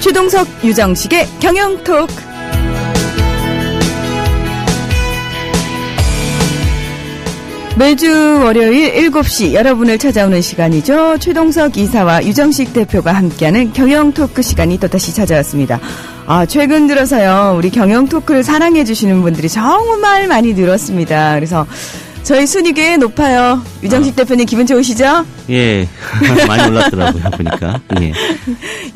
최동석, 유정식의 경영톡. 매주 월요일 7시 여러분을 찾아오는 시간이죠. 최동석 이사와 유정식 대표가 함께하는 경영토크 시간이 또다시 찾아왔습니다. 최근 들어서요, 우리 경영토크를 사랑해 주시는 분들이 정말 많이 늘었습니다. 그래서 저희 순위 꽤 높아요. 유정식 대표님 기분 좋으시죠? 예, 많이 올랐더라고요, 보니까. 예.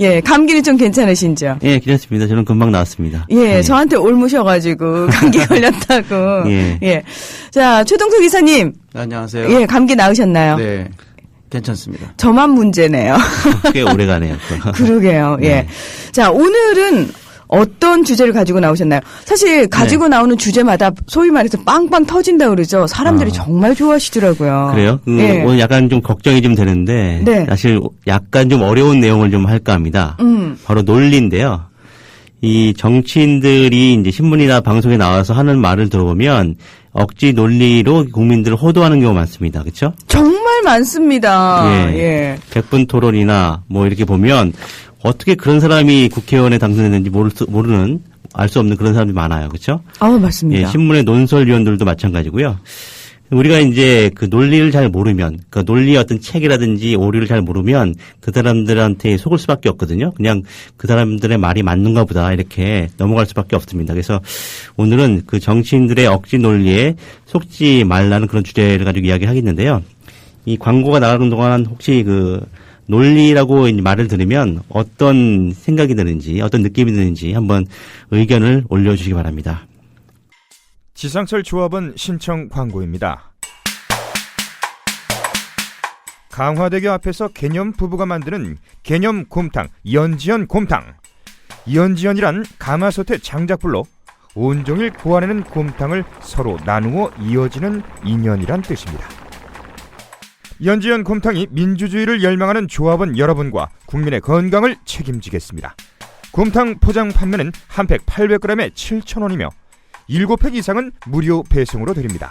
예, 감기는 좀 괜찮으신죠? 예, 괜찮습니다. 저는 금방 나왔습니다. 예, 저한테 옮으셔가지고 감기 걸렸다고. 예. 자, 최동석 이사님. 안녕하세요. 예, 감기 나으셨나요? 네, 괜찮습니다. 저만 문제네요. 꽤 오래 가네요. 그러게요. 예. 네. 자, 오늘은 어떤 주제를 가지고 나오셨나요? 사실 가지고 나오는 주제마다 소위 말해서 빵빵 터진다 그러죠. 사람들이 정말 좋아하시더라고요. 그래요? 예. 오늘 약간 좀 걱정이 좀 되는데 네. 사실 약간 좀 어려운 내용을 좀 할까 합니다. 바로 논리인데요. 이 정치인들이 이제 신문이나 방송에 나와서 하는 말을 들어보면 억지 논리로 국민들을 호도하는 경우가 많습니다. 그렇죠? 정말 많습니다. 예. 100분 토론이나 뭐 이렇게 보면 어떻게 그런 사람이 국회의원에 당선됐는지 모르는, 알 수 없는 그런 사람들이 많아요. 그렇죠? 맞습니다. 예, 신문의 논설위원들도 마찬가지고요. 우리가 이제 그 논리를 잘 모르면, 그 논리의 어떤 책이라든지 오류를 잘 모르면 그 사람들한테 속을 수밖에 없거든요. 그냥 그 사람들의 말이 맞는가 보다 이렇게 넘어갈 수밖에 없습니다. 그래서 오늘은 그 정치인들의 억지 논리에 속지 말라는 그런 주제를 가지고 이야기하겠는데요. 이 광고가 나가는 동안 혹시 그 논리라고 말을 들으면 어떤 생각이 드는지, 어떤 느낌이 드는지 한번 의견을 올려주시기 바랍니다. 지상철 조합원 신청 광고입니다. 강화대교 앞에서 개념 부부가 만드는 개념 곰탕, 이연지연 곰탕. 이연지연이란 가마솥의 장작불로 온종일 구워내는 곰탕을 서로 나누어 이어지는 인연이란 뜻입니다. 이연지연 곰탕이 민주주의를 열망하는 조합원 여러분과 국민의 건강을 책임지겠습니다. 곰탕 포장 판매는 한 팩 800g에 7,000원이며 7팩 이상은 무료 배송으로 드립니다.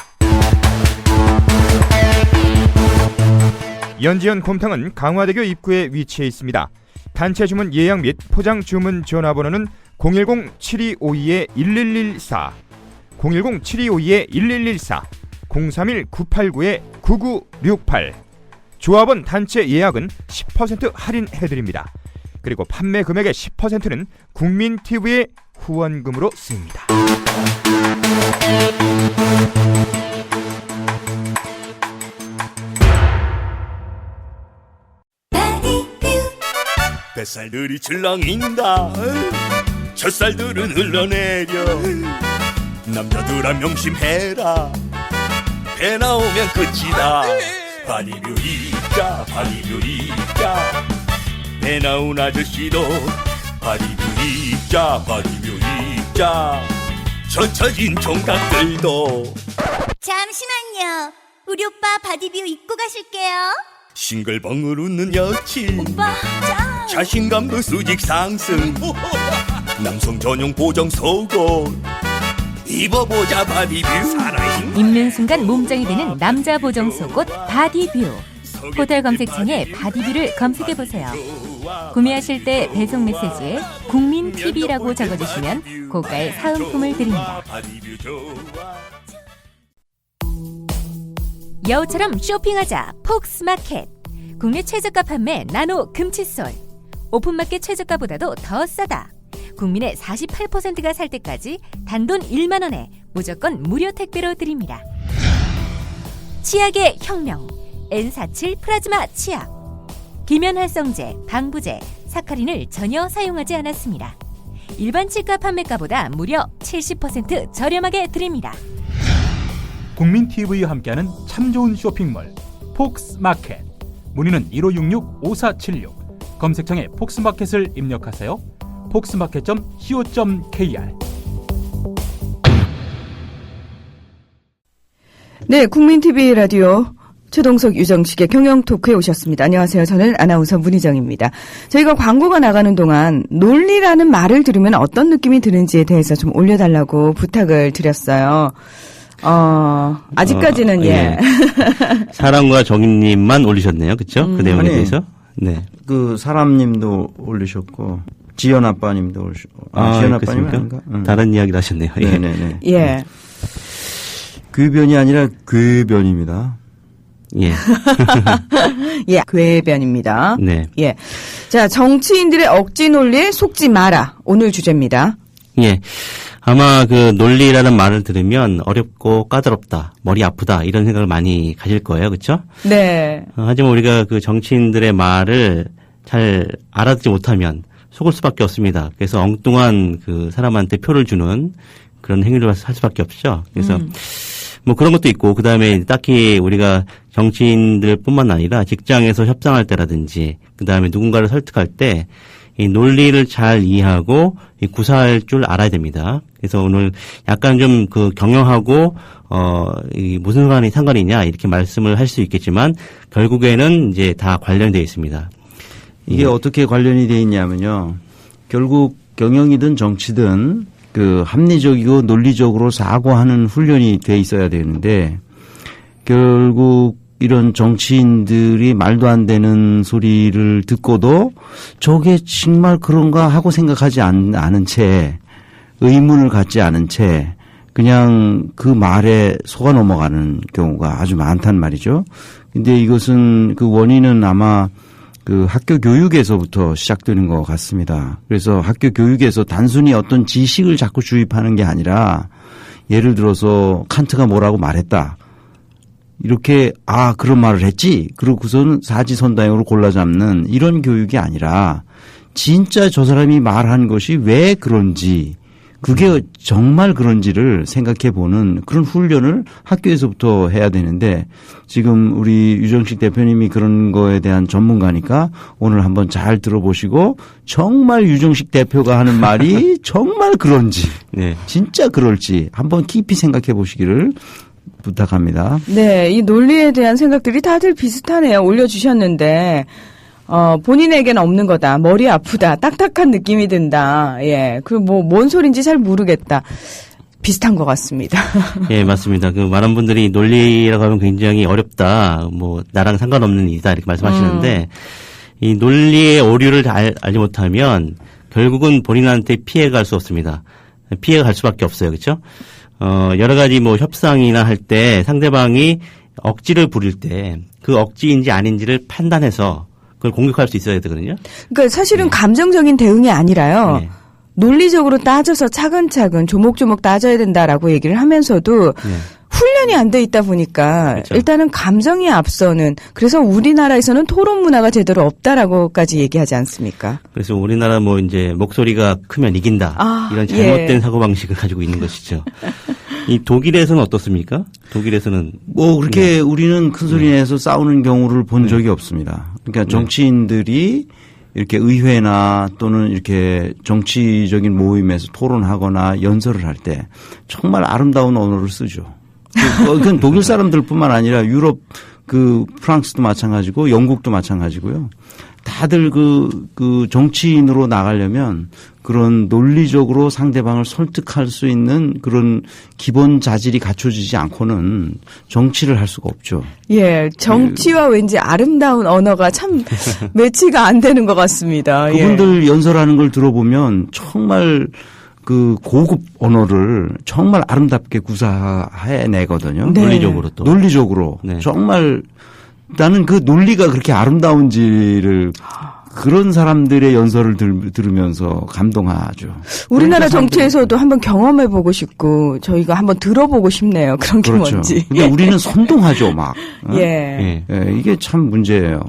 연지연 곰탕은 강화대교 입구에 위치해 있습니다. 단체 주문 예약 및 포장 주문 전화번호는 010-7252-1114, 010-7252-1114, 031-989-9968. 조합원 단체 예약은 10% 할인해드립니다. 그리고 판매 금액의 10%는 국민TV의 후원금으로 쓰입니다. 뱃살들이 출렁인다. 젖살들은 흘러내려. 남자들아 명심해라. 배 나오면 끝이다. 바디뷰 입자, 바디뷰 입자. 배 나온 아저씨도 바디뷰 입자, 바디뷰 입자. 젖혀진 총각들도. 잠시만요. 우리 오빠 바디뷰 입고 가실게요. 싱글벙글 웃는 여친. 오빠 짱. 자신감도 수직 상승. 남성 전용 보정 속옷 입어보자. 바디뷰. 입는 순간 몸짱이 되는 남자 보정 속옷 바디뷰. 호텔 검색창에 바디뷰를 검색해보세요. 구매하실 때 배송 메시지에 국민TV라고 적어주시면 고가의 사은품을 드립니다. 여우처럼 쇼핑하자 폭스마켓. 국내 최저가 판매 나노 금칫솔. 오픈마켓 최저가보다도 더 싸다. 국민의 48%가 살 때까지 단돈 1만 원에 무조건 무료 택배로 드립니다. 치약의 혁명 N47 플라즈마 치약. 기면활성제, 방부제, 사카린을 전혀 사용하지 않았습니다. 일반 치과 판매가보다 무려 70% 저렴하게 드립니다. 국민TV와 함께하는 참 좋은 쇼핑몰 폭스마켓. 문의는 1566-5476. 검색창에 폭스마켓을 입력하세요. 폭스마켓.co.kr. 네, 국민TV 라디오 최동석, 유정식의 경영토크에 오셨습니다. 안녕하세요. 저는 아나운서 문희정입니다. 저희가 광고가 나가는 동안 논리라는 말을 들으면 어떤 느낌이 드는지에 대해서 좀 올려달라고 부탁을 드렸어요. 아직까지는 예. 사람과 정인님만 올리셨네요. 그렇죠? 그 내용에 대해서. 네. 그 사람님도 올리셨고 지연 아빠님도 오시고. 지연 아빠님 아닌가? 다른 이야기를 하셨네요. 네네네. 예. 궤변이 아니라 궤변입니다. 예. 예, 궤변입니다. 네. 예. 자, 정치인들의 억지 논리에 속지 마라. 오늘 주제입니다. 예. 아마 그 논리라는 말을 들으면 어렵고 까다롭다, 머리 아프다 이런 생각을 많이 가질 거예요. 그렇죠? 네. 하지만 우리가 그 정치인들의 말을 잘 알아듣지 못하면 속을 수밖에 없습니다. 그래서 엉뚱한 그 사람한테 표를 주는 그런 행위를 할 수밖에 없죠. 그래서 뭐 그런 것도 있고 그다음에 딱히 우리가 정치인들뿐만 아니라 직장에서 협상할 때라든지 그다음에 누군가를 설득할 때 이 논리를 잘 이해하고 구사할 줄 알아야 됩니다. 그래서 오늘 약간 좀 그 경영하고 이 무슨 상관이 있냐 이렇게 말씀을 할 수 있겠지만 결국에는 이제 다 관련되어 있습니다. 이게 어떻게 관련이 돼 있냐면요. 결국 경영이든 정치든 그 합리적이고 논리적으로 사고하는 훈련이 돼 있어야 되는데 결국 이런 정치인들이 말도 안 되는 소리를 듣고도 저게 정말 그런가 하고 생각하지 않은 채 의문을 갖지 않은 채 그냥 그 말에 속아 넘어가는 경우가 아주 많단 말이죠. 근데 이것은 그 원인은 아마 그 학교 교육에서부터 시작되는 것 같습니다. 그래서 학교 교육에서 단순히 어떤 지식을 자꾸 주입하는 게 아니라 예를 들어서 칸트가 뭐라고 말했다. 이렇게 그런 말을 했지. 그러고서는 사지선다형으로 골라잡는 이런 교육이 아니라 진짜 저 사람이 말한 것이 왜 그런지 그게 정말 그런지를 생각해 보는 그런 훈련을 학교에서부터 해야 되는데 지금 우리 유정식 대표님이 그런 거에 대한 전문가니까 오늘 한번 잘 들어보시고 정말 유정식 대표가 하는 말이 정말 그런지 네. 진짜 그럴지 한번 깊이 생각해 보시기를 부탁합니다. 네, 이 논리에 대한 생각들이 다들 비슷하네요. 올려주셨는데, 본인에게는 없는 거다. 머리 아프다. 딱딱한 느낌이 든다. 예. 그리고 뭔 소린지 잘 모르겠다. 비슷한 것 같습니다. 예, 맞습니다. 그 많은 분들이 논리라고 하면 굉장히 어렵다. 뭐, 나랑 상관없는 일이다. 이렇게 말씀하시는데, 이 논리의 오류를 알지 못하면 결국은 본인한테 피해가 갈 수 없습니다. 피해가 갈 수밖에 없어요. 그렇죠? 여러 가지 뭐 협상이나 할 때 상대방이 억지를 부릴 때 그 억지인지 아닌지를 판단해서 그걸 공격할 수 있어야 되거든요. 그러니까 사실은 감정적인 대응이 아니라요. 네. 논리적으로 따져서 차근차근 조목조목 따져야 된다라고 얘기를 하면서도 훈련이 안 돼 있다 보니까 그렇죠. 일단은 감정이 앞서는 그래서 우리나라에서는 토론 문화가 제대로 없다라고까지 얘기하지 않습니까? 그래서 우리나라 뭐 이제 목소리가 크면 이긴다. 이런 잘못된 예. 사고방식을 가지고 있는 것이죠. 이 독일에서는 어떻습니까? 독일에서는 뭐 그렇게 우리는 큰 소리 내서 싸우는 경우를 본 적이 없습니다. 그러니까 정치인들이 이렇게 의회나 또는 이렇게 정치적인 모임에서 토론하거나 연설을 할 때 정말 아름다운 언어를 쓰죠. 그건 독일 사람들뿐만 아니라 유럽 그 프랑스도 마찬가지고 영국도 마찬가지고요. 다들 그 정치인으로 나가려면 그런 논리적으로 상대방을 설득할 수 있는 그런 기본 자질이 갖춰지지 않고는 정치를 할 수가 없죠. 예, 정치와 왠지 아름다운 언어가 참 매치가 안 되는 것 같습니다. 그분들 연설하는 걸 들어보면 정말 그 고급 언어를 정말 아름답게 구사해내거든요. 네. 논리적으로 또. 논리적으로. 네. 정말 나는 그 논리가 그렇게 아름다운지를 그런 사람들의 연설을 들으면서 감동하죠. 우리나라 정치에서도 한번 경험해보고 싶고 저희가 한번 들어보고 싶네요. 그런 게 그렇죠. 뭔지. 근데 우리는 선동하죠, 막. 예. 예, 이게 참 문제예요.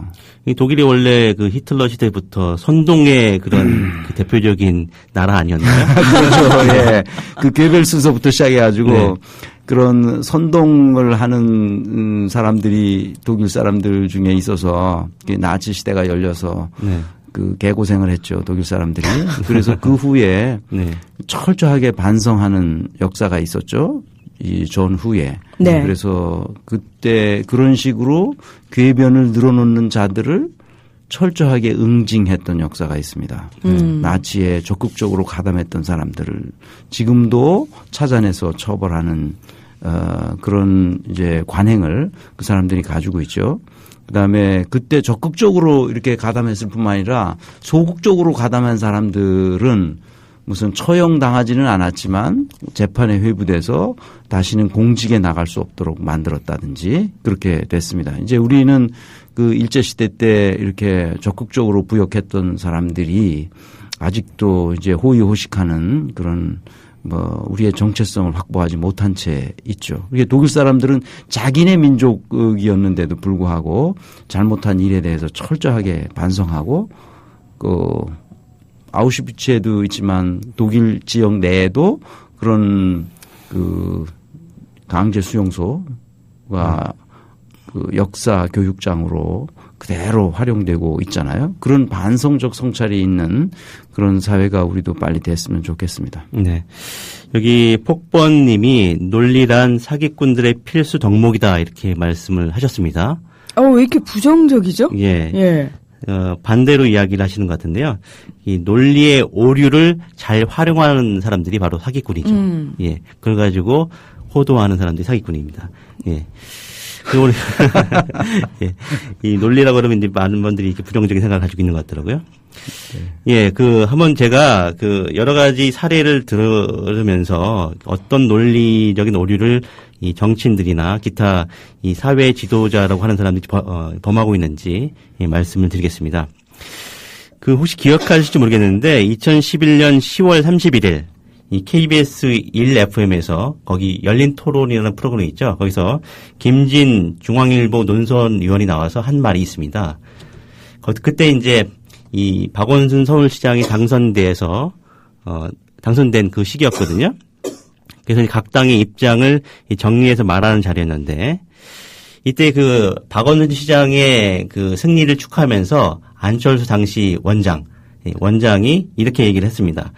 이 독일이 원래 그 히틀러 시대부터 선동의 그런 그 대표적인 나라 아니었나요? 그렇죠. 예. 그 괴벨스서부터 시작해가지고 네. 그런 선동을 하는 사람들이 독일 사람들 중에 있어서 나치 시대가 열려서 네. 그 개고생을 했죠. 독일 사람들이. 그래서 그 후에 네. 철저하게 반성하는 역사가 있었죠. 이 전후에. 네. 그래서 그때 그런 식으로 궤변을 늘어놓는 자들을 철저하게 응징했던 역사가 있습니다. 나치에 적극적으로 가담했던 사람들을 지금도 찾아내서 처벌하는 그런 이제 관행을 그 사람들이 가지고 있죠. 그다음에 그때 적극적으로 이렇게 가담했을 뿐만 아니라 소극적으로 가담한 사람들은 무슨 처형당하지는 않았지만 재판에 회부돼서 다시는 공직에 나갈 수 없도록 만들었다든지 그렇게 됐습니다. 이제 우리는 그 일제시대 때 이렇게 적극적으로 부역했던 사람들이 아직도 이제 호의호식하는 그런 우리의 정체성을 확보하지 못한 채 있죠. 이게 독일 사람들은 자기네 민족이었는데도 불구하고 잘못한 일에 대해서 철저하게 반성하고 아우슈비츠에도 있지만 독일 지역 내에도 그런 그 강제 수용소가 그 역사 교육장으로 그대로 활용되고 있잖아요. 그런 반성적 성찰이 있는 그런 사회가 우리도 빨리 됐으면 좋겠습니다. 네. 여기 폭번님이 논리란 사기꾼들의 필수 덕목이다 이렇게 말씀을 하셨습니다. 왜 이렇게 부정적이죠? 예. 반대로 이야기를 하시는 것 같은데요. 이 논리의 오류를 잘 활용하는 사람들이 바로 사기꾼이죠. 예. 그래가지고 호도하는 사람들이 사기꾼입니다. 예. 우리 예. 이 논리라고 그러면 이제 많은 분들이 이렇게 부정적인 생각을 가지고 있는 것 같더라고요. 예, 한번 제가 여러 가지 사례를 들으면서 어떤 논리적인 오류를 이 정치인들이나 기타 이 사회 지도자라고 하는 사람들이 범하고 있는지 말씀을 드리겠습니다. 혹시 기억하실지 모르겠는데 2011년 10월 31일 이 KBS 1FM에서 거기 열린 토론이라는 프로그램이 있죠. 거기서 김진 중앙일보 논설위원이 나와서 한 말이 있습니다. 그때 이제 이 박원순 서울시장이 당선된 그 시기였거든요. 그래서 각 당의 입장을 정리해서 말하는 자리였는데 이때 박원순 시장의 승리를 축하하면서 안철수 당시 원장이 이렇게 얘기를 했습니다.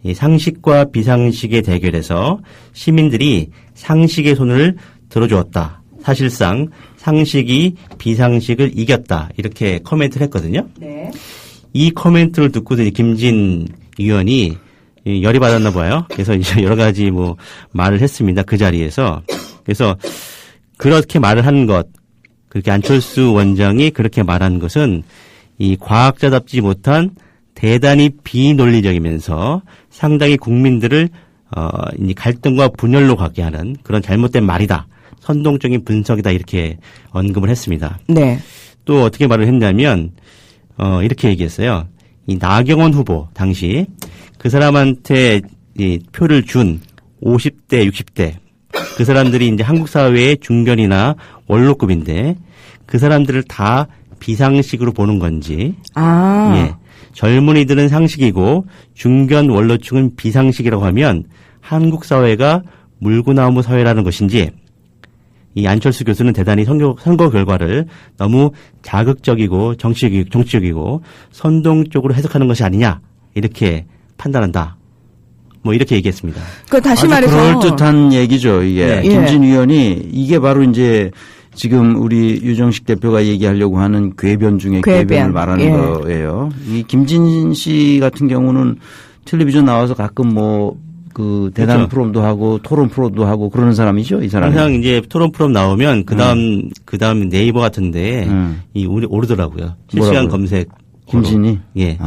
이 상식과 비상식의 대결에서 시민들이 상식의 손을 들어주었다. 사실상 상식이 비상식을 이겼다. 이렇게 코멘트를 했거든요. 네. 이 코멘트를 듣고도 김진 의원이 열이 받았나 봐요. 그래서 이제 여러 가지 말을 했습니다. 그 자리에서. 그래서 그렇게 말을 한 것, 그렇게 안철수 원장이 그렇게 말한 것은 이 과학자답지 못한 대단히 비논리적이면서 상당히 국민들을 이제 갈등과 분열로 가게 하는 그런 잘못된 말이다. 선동적인 분석이다. 이렇게 언급을 했습니다. 네. 또 어떻게 말을 했냐면 이렇게 얘기했어요. 이 나경원 후보 당시 그 사람한테 이 표를 준 50대, 60대 그 사람들이 이제 한국 사회의 중견이나 원로급인데 그 사람들을 다 비상식으로 보는 건지. 예. 젊은이들은 상식이고 중견 원로층은 비상식이라고 하면 한국 사회가 물구나무 사회라는 것인지 이 안철수 교수는 대단히 선거 결과를 너무 자극적이고 정치적이고 선동적으로 해석하는 것이 아니냐 이렇게 판단한다. 이렇게 얘기했습니다. 다시 말해서 그럴듯한 얘기죠. 이게 김진 의원이 이게 바로 이제 지금 우리 유정식 대표가 얘기하려고 하는 궤변 중에 궤변을 말하는 거예요. 이 김진 씨 같은 경우는 텔레비전 나와서 가끔 대담 그렇죠. 프로도 하고 토론 프로도 하고 그러는 사람이죠, 이 사람이. 항상 이제 토론 프로 나오면 그다음 네이버 같은데 오르더라고요. 실시간 검색. 김진이? 예.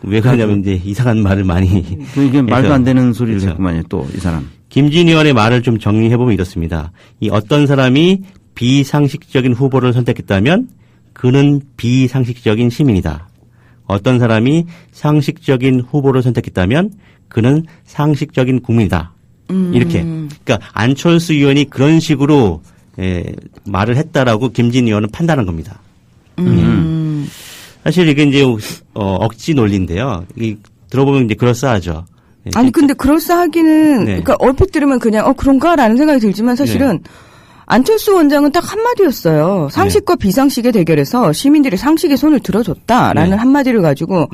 왜 그러냐면 이제 이상한 말을 많이. 이게 말도 안 되는 소리를 했구만요, 또 이 사람. 김진 의원의 말을 좀 정리해보면 이렇습니다. 이 어떤 사람이 비상식적인 후보를 선택했다면 그는 비상식적인 시민이다. 어떤 사람이 상식적인 후보를 선택했다면 그는 상식적인 국민이다. 이렇게. 그러니까 안철수 의원이 그런 식으로 말을 했다라고 김진 의원은 판단한 겁니다. 사실 이게 이제 억지 논리인데요. 들어보면 이제 그럴싸하죠. 아니 근데 그럴싸하기는 그러니까 얼핏 들으면 그냥 그런가라는 생각이 들지만 사실은 안철수 원장은 딱 한마디였어요. 상식과 비상식의 대결에서 시민들이 상식의 손을 들어줬다라는 한마디를 가지고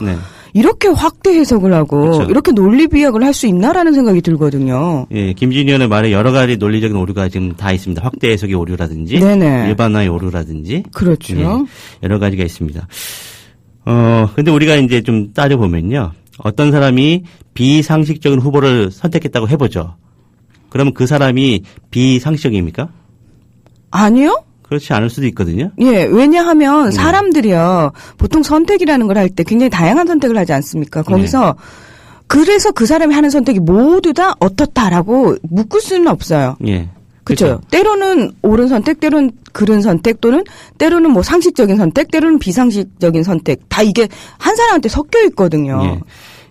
이렇게 확대 해석을 하고 그렇죠. 이렇게 논리 비약을 할 수 있나라는 생각이 들거든요. 예, 김진 의원의 말에 여러 가지 논리적인 오류가 지금 다 있습니다. 확대 해석의 오류라든지 일반화의 오류라든지 그렇죠. 예, 여러 가지가 있습니다. 근데 우리가 이제 좀 따져보면요. 어떤 사람이 비상식적인 후보를 선택했다고 해보죠. 그러면 그 사람이 비상식적입니까? 아니요? 그렇지 않을 수도 있거든요. 예, 왜냐하면 사람들이요, 보통 선택이라는 걸 할 때 굉장히 다양한 선택을 하지 않습니까? 거기서, 그래서 그 사람이 하는 선택이 모두 다 어떻다라고 묶을 수는 없어요. 예. 그렇죠. 때로는 옳은 선택, 때로는 그른 선택, 또는 때로는 뭐 상식적인 선택, 때로는 비상식적인 선택. 다 이게 한 사람한테 섞여 있거든요. 예.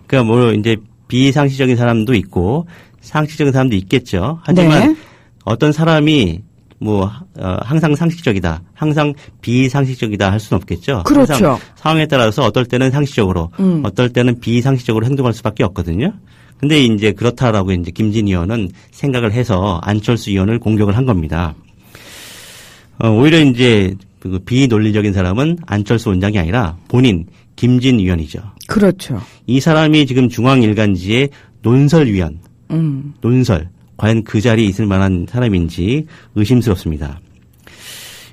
그러니까 뭐 이제 비상식적인 사람도 있고 상식적인 사람도 있겠죠. 하지만 네. 어떤 사람이 뭐 항상 상식적이다, 항상 비상식적이다 할 수는 없겠죠. 그렇죠. 항상 상황에 따라서 어떨 때는 상식적으로, 어떨 때는 비상식적으로 행동할 수밖에 없거든요. 근데 이제 그렇다라고 이제 김진 의원은 생각을 해서 안철수 의원을 공격을 한 겁니다. 오히려 이제 그 비논리적인 사람은 안철수 원장이 아니라 본인 김진 의원이죠. 그렇죠. 이 사람이 지금 중앙일간지의 논설위원, 논설, 과연 그 자리에 있을 만한 사람인지 의심스럽습니다.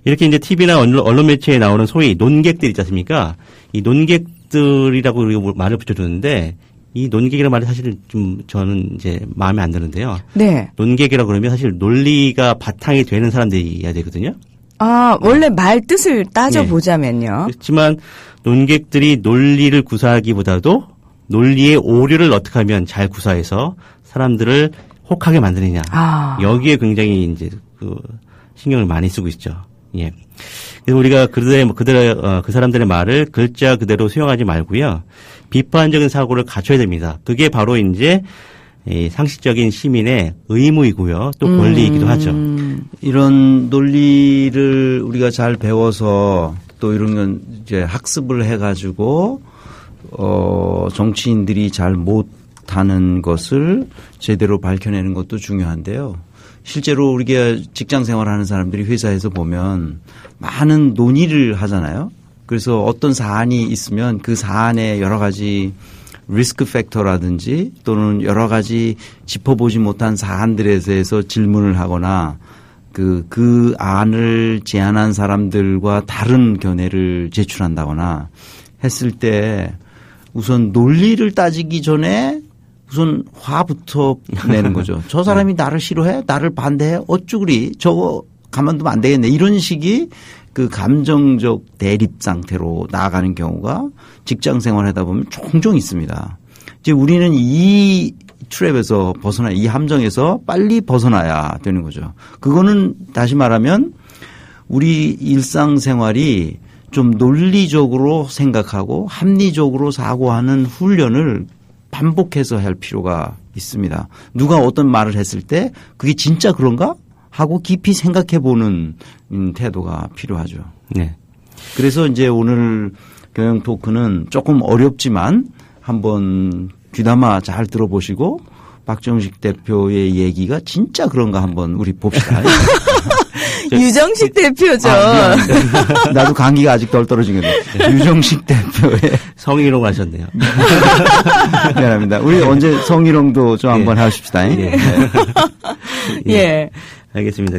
이렇게 이제 TV나 언론 매체에 나오는 소위 논객들 있지 않습니까? 이 논객들이라고 우리가 말을 붙여주는데 이 논객이라는 말이 사실 좀 저는 이제 마음에 안 드는데요. 네. 논객이라고 그러면 사실 논리가 바탕이 되는 사람들이어야 되거든요. 아, 원래 말 뜻을 따져보자면요. 그렇지만 논객들이 논리를 구사하기보다도 논리의 오류를 어떻게 하면 잘 구사해서 사람들을 혹하게 만드느냐. 아. 여기에 굉장히 이제 그 신경을 많이 쓰고 있죠. 예. 그래서 우리가 그 사람들의 말을 글자 그대로 수용하지 말고요. 비판적인 사고를 갖춰야 됩니다. 그게 바로 이제 이 상식적인 시민의 의무이고요. 또 권리이기도 하죠. 이런 논리를 우리가 잘 배워서 또 이런 건 이제 학습을 해가지고 정치인들이 잘 못하는 것을 제대로 밝혀내는 것도 중요한데요. 실제로 우리가 직장 생활하는 사람들이 회사에서 보면 많은 논의를 하잖아요. 그래서 어떤 사안이 있으면 그 사안에 여러 가지 리스크 팩터라든지 또는 여러 가지 짚어보지 못한 사안들에 대해서 질문을 하거나 그 안을 제안한 사람들과 다른 견해를 제출한다거나 했을 때 우선 논리를 따지기 전에 우선 화부터 내는 거죠. 저 사람이 나를 싫어해? 나를 반대해? 어쭈그리? 저거 가만두면 안 되겠네. 이런 식이 그 감정적 대립 상태로 나아가는 경우가 직장 생활하다 보면 종종 있습니다. 이제 우리는 이 트랩에서 벗어나, 이 함정에서 빨리 벗어나야 되는 거죠. 그거는 다시 말하면 우리 일상생활이 좀 논리적으로 생각하고 합리적으로 사고하는 훈련을 반복해서 할 필요가 있습니다. 누가 어떤 말을 했을 때 그게 진짜 그런가? 하고 깊이 생각해 보는 태도가 필요하죠. 네. 그래서 이제 오늘 경영 토크는 조금 어렵지만 한번 귀담아 잘 들어보시고 박정식 대표의 얘기가 진짜 그런가 한번 우리 봅시다. 유정식 대표죠. 나도 감기가 아직 덜 떨어지거든요. 유정식 대표의 성희롱 하셨네요. 미안합니다. 우리 언제 성희롱도 좀 한번 하십시다. 예. 예. 알겠습니다.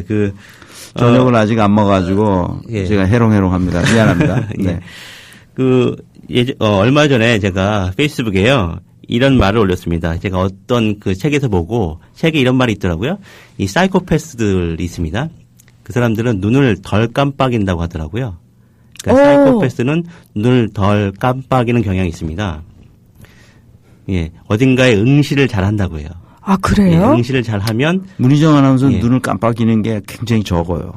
저녁을 아직 안 먹어가지고 예. 제가 해롱해롱합니다. 미안합니다. 네. 얼마 전에 제가 페이스북에요. 이런 말을 올렸습니다. 제가 어떤 그 책에서 보고 책에 이런 말이 있더라고요. 이 사이코패스들이 있습니다. 그 사람들은 눈을 덜 깜빡인다고 하더라고요. 그러니까 사이코패스는 눈을 덜 깜빡이는 경향이 있습니다. 예, 어딘가에 응시를 잘 한다고 해요. 아, 그래요? 예, 응시를 잘 하면. 문희정 아나운서는 예. 눈을 깜빡이는 게 굉장히 적어요.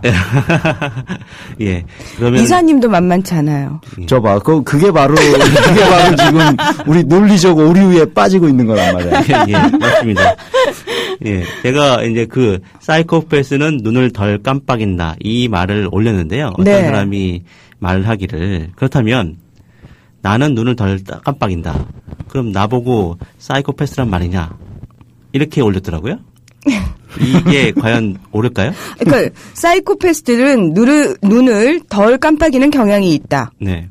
예. 그러면. 이사님도 만만치 않아요. 저봐. 그게 바로 지금 우리 논리적 오류에 빠지고 있는 거란 말이에요. 예, 맞습니다. 예. 제가 이제 그 사이코패스는 눈을 덜 깜빡인다 이 말을 올렸는데요. 어떤 네. 사람이 말을 하기를 그렇다면 나는 눈을 덜 깜빡인다. 그럼 나보고 사이코패스란 말이냐? 이렇게 올렸더라고요. 이게 과연 옳을까요? 그러니까 사이코패스들은 눈을 덜 깜빡이는 경향이 있다. 네.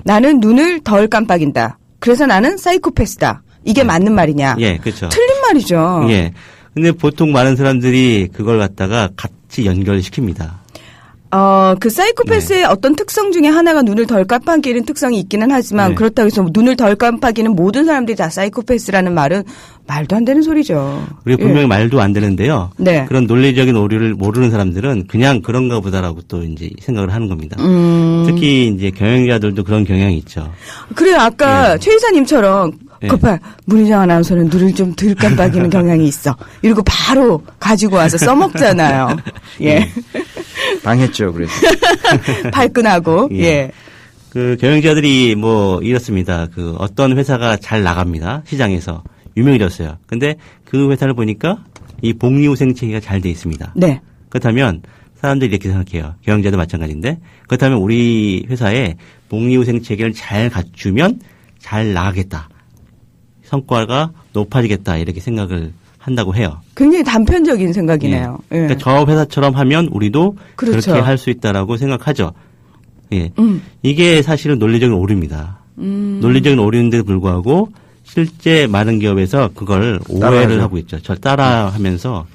나는 눈을 덜 깜빡인다. 그래서 나는 사이코패스다. 이게 맞는 말이냐? 예, 그렇죠. 틀린 말이죠. 예. 근데 보통 많은 사람들이 그걸 갖다가 같이 연결시킵니다. 그 사이코패스의 어떤 특성 중에 하나가 눈을 덜 깜빡이는 특성이 있기는 하지만 네. 그렇다고 해서 눈을 덜 깜빡이는 모든 사람들이 다 사이코패스라는 말은 말도 안 되는 소리죠. 우리가 분명히 말도 안 되는데요. 네. 그런 논리적인 오류를 모르는 사람들은 그냥 그런가 보다라고 또 이제 생각을 하는 겁니다. 특히 이제 경영자들도 그런 경향이 있죠. 그래요. 아까 최 이사님처럼 네. 거봐 문희정 아나운서는 눈을 좀 덜 깜빡이는 경향이 있어. 이러고 바로 가지고 와서 써먹잖아요. 예. 당했죠, 그래서. 발끈하고. 예. 예. 그 경영자들이 뭐 이렇습니다. 그 어떤 회사가 잘 나갑니다. 시장에서 유명해졌어요. 근데 그 회사를 보니까 이 복리후생 체계가 잘 돼 있습니다. 네. 그렇다면 사람들이 이렇게 생각해요. 경영자도 마찬가지인데 그렇다면 우리 회사에 복리후생 체계를 잘 갖추면 잘 나가겠다. 성과가 높아지겠다. 이렇게 생각을 한다고 해요. 굉장히 단편적인 생각이네요. 예. 그러니까 저 회사처럼 하면 우리도 그렇죠. 그렇게 할 수 있다라고 생각하죠. 예. 이게 사실은 논리적인 오류입니다. 논리적인 오류인데도 불구하고 실제 많은 기업에서 그걸 오해를 따라하죠. 하고 있죠. 저 따라하면서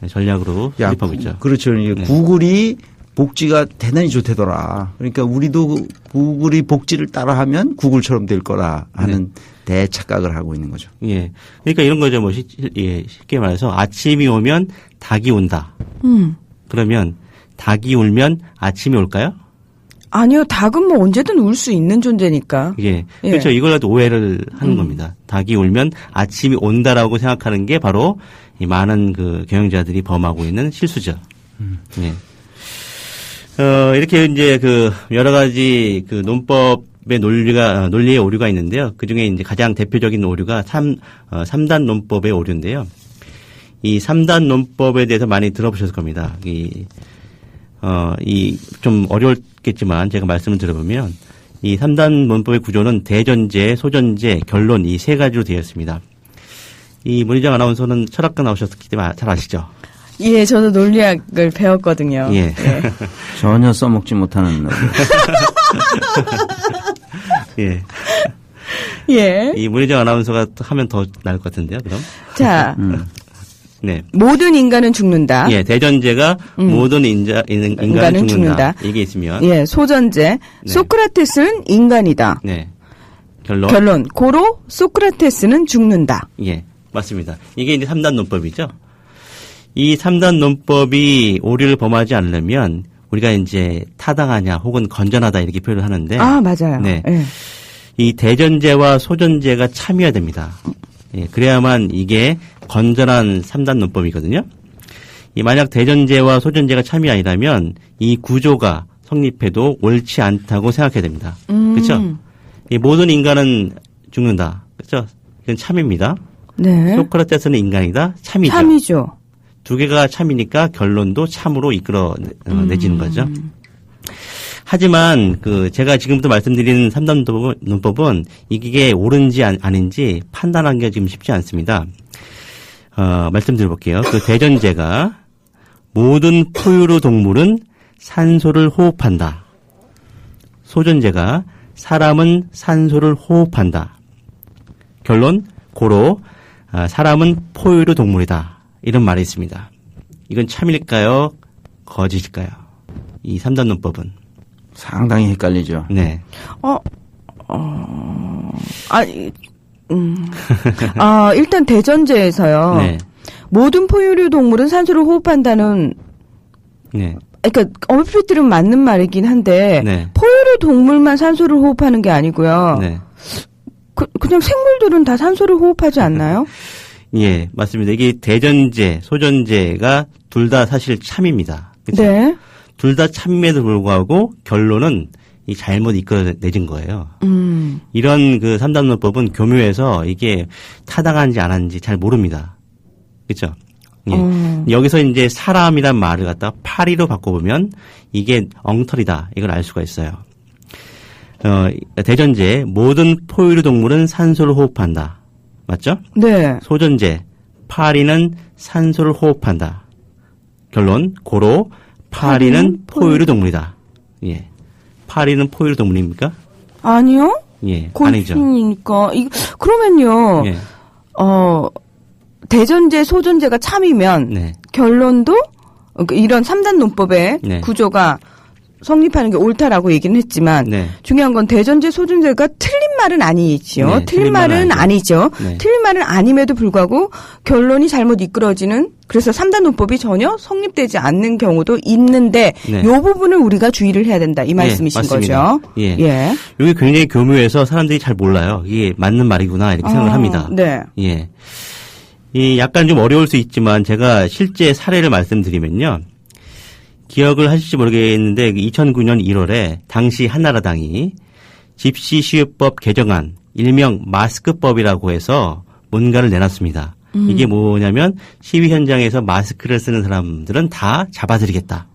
전략으로 수립하고 있죠. 그렇죠. 이게 네. 구글이 복지가 대단히 좋대더라. 그러니까 우리도 구글이 복지를 따라하면 구글처럼 될 거라 하는 대착각을 하고 있는 거죠. 예. 그러니까 이런 거죠. 뭐 쉽게 말해서 아침이 오면 닭이 온다. 그러면 닭이 울면 아침이 올까요? 아니요. 닭은 뭐 언제든 울 수 있는 존재니까. 예. 예. 그렇죠. 이걸 가지고 오해를 하는 겁니다. 닭이 울면 아침이 온다라고 생각하는 게 바로 이 많은 그 경영자들이 범하고 있는 실수죠. 예. 이렇게 이제 그 여러 가지 그 논법의 논리의 오류가 있는데요. 그 중에 이제 가장 대표적인 오류가 3단 논법의 오류인데요. 이 3단 논법에 대해서 많이 들어보셨을 겁니다. 좀 어려웠겠지만 제가 말씀을 들어보면 이 3단 논법의 구조는 대전제, 소전제, 결론 이 세 가지로 되어 있습니다. 이 문희정 아나운서는 철학과 나오셨기 때문에 잘 아시죠? 예, 저도 논리학을 배웠거든요. 예. 전혀 써먹지 못하는 예. 예. 이 문희정 아나운서가 하면 더 나을 것 같은데요, 그럼? 자, 네. 모든 인간은 죽는다. 예, 대전제가 모든 인간은 죽는다. 이게 있으면. 예, 소전제. 네. 소크라테스는 인간이다. 네. 결론. 결론. 고로 소크라테스는 죽는다. 예, 맞습니다. 이게 이제 3단 논법이죠. 이 3단 논법이 오류를 범하지 않으려면 우리가 이제 타당하냐 혹은 건전하다 이렇게 표현을 하는데. 아, 맞아요. 네. 예. 이 대전제와 소전제가 참여해야 됩니다. 예, 그래야만 이게 건전한 3단 논법이거든요. 만약 대전제와 소전제가 참여 아니라면 이 구조가 성립해도 옳지 않다고 생각해야 됩니다. 그렇죠? 이 모든 인간은 죽는다. 그렇죠? 이건 참입니다. 네. 소크라테스는 인간이다. 참이죠. 참이죠. 두 개가 참이니까 결론도 참으로 이끌어내지는 거죠. 하지만 제가 지금부터 말씀드리는 3단 논법은 이게 옳은지 아닌지 판단하기가 지금 쉽지 않습니다. 말씀드려볼게요. 그 대전제가 모든 포유류 동물은 산소를 호흡한다. 소전제가 사람은 산소를 호흡한다. 결론 고로 사람은 포유류 동물이다. 이런 말이 있습니다. 이건 참일까요? 거짓일까요? 이 3단 논법은. 상당히 헷갈리죠. 네. 일단 대전제에서요. 네. 모든 포유류 동물은 산소를 호흡한다는 네. 그러니까 얼핏 들으면 맞는 말이긴 한데 네. 포유류 동물만 산소를 호흡하는 게 아니고요. 네. 그냥 생물들은 다 산소를 호흡하지 않나요? 예, 맞습니다. 이게 대전제, 소전제가 둘 다 사실 참입니다. 그렇죠? 네. 둘 다 참임에도 불구하고 결론은 이 잘못 이끌어내진 거예요. 이런 그 3단 논법은 교묘해서 이게 타당한지 안 한지 잘 모릅니다. 그렇죠? 예. 여기서 이제 사람이란 말을 갖다 파리로 바꿔보면 이게 엉터리다. 이걸 알 수가 있어요. 대전제 모든 포유류 동물은 산소를 호흡한다. 맞죠? 네. 소전제 파리는 산소를 호흡한다. 결론 고로 파리는 포유류 동물이다. 예. 파리는 포유류 동물입니까? 아니요. 예. 아니죠. 곤충이니까 그러면요. 예. 대전제, 소전제가 참이면 네. 결론도 이런 3단 논법의 네. 구조가 성립하는 게 옳다라고 얘기는 했지만 네. 중요한 건 대전제 소전제가 틀린 말은 아니지요. 네, 틀린 말은 아니죠. 네. 틀린 말은 아님에도 불구하고 결론이 잘못 이끌어지는 그래서 3단 논법이 전혀 성립되지 않는 경우도 있는데 네. 이 부분을 우리가 주의를 해야 된다 이 말씀이신 맞습니다. 거죠. 예. 예. 이게 굉장히 교묘해서 사람들이 잘 몰라요. 이게 맞는 말이구나 이렇게 생각을 합니다. 네. 예. 이 약간 좀 어려울 수 있지만 제가 실제 사례를 말씀드리면요. 기억을 하실지 모르겠는데 2009년 1월에 당시 한나라당이 집시시위법 개정안 일명 마스크법이라고 해서 뭔가를 내놨습니다. 이게 뭐냐면 시위 현장에서 마스크를 쓰는 사람들은 다 잡아들이겠다.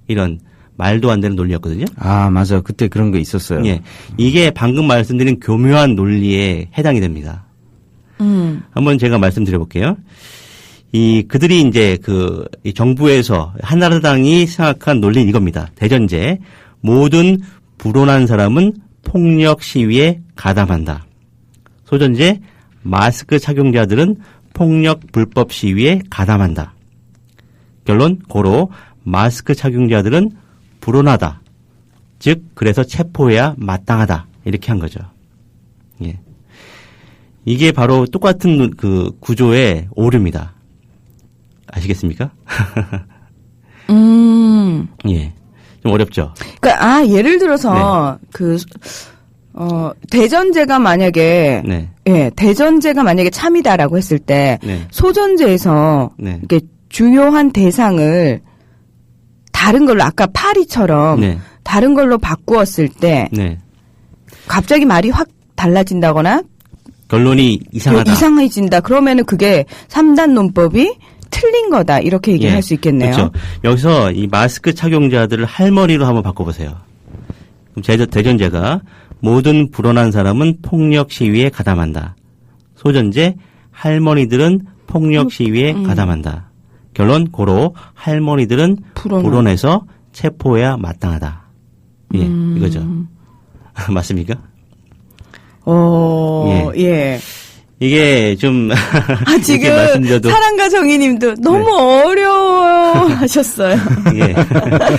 이런 말도 안 되는 논리였거든요. 아, 맞아. 그때 그런 거 있었어요. 예. 이게 방금 말씀드린 교묘한 논리에 해당이 됩니다. 한번 제가 말씀드려 볼게요. 그들이 이제 이 정부에서 한나라당이 생각한 논리는 이겁니다. 대전제. 모든 불온한 사람은 폭력 시위에 가담한다. 소전제. 마스크 착용자들은 폭력 불법 시위에 가담한다. 결론. 고로 마스크 착용자들은 불온하다. 즉 그래서 체포해야 마땅하다. 이렇게 한 거죠. 예. 이게 바로 똑같은 그 구조의 오류입니다. 아시겠습니까? 예. 좀 어렵죠? 그러니까, 예를 들어서, 대전제가 만약에, 네. 예, 대전제가 만약에 참이다라고 했을 때, 네. 소전제에서, 네. 이렇게 주요한 대상을 다른 걸로, 아까 파리처럼, 네. 다른 걸로 바꾸었을 때, 네. 갑자기 말이 확 달라진다거나, 결론이 이상하다. 이상해진다. 그러면은 그게 3단 논법이 틀린 거다. 이렇게 얘기를 할 수 있겠네요. 그렇죠. 여기서 이 마스크 착용자들을 할머니로 한번 바꿔보세요. 그럼 대전제가 모든 불온한 사람은 폭력 시위에 가담한다. 소전제 할머니들은 폭력 시위에 가담한다. 결론 고로 할머니들은 불온해서 체포해야 마땅하다. 예, 이거죠. 맞습니까? 예. 이게 좀 지금 말씀드려도 사랑과 정의님도 너무 어려워하셨어요. 예,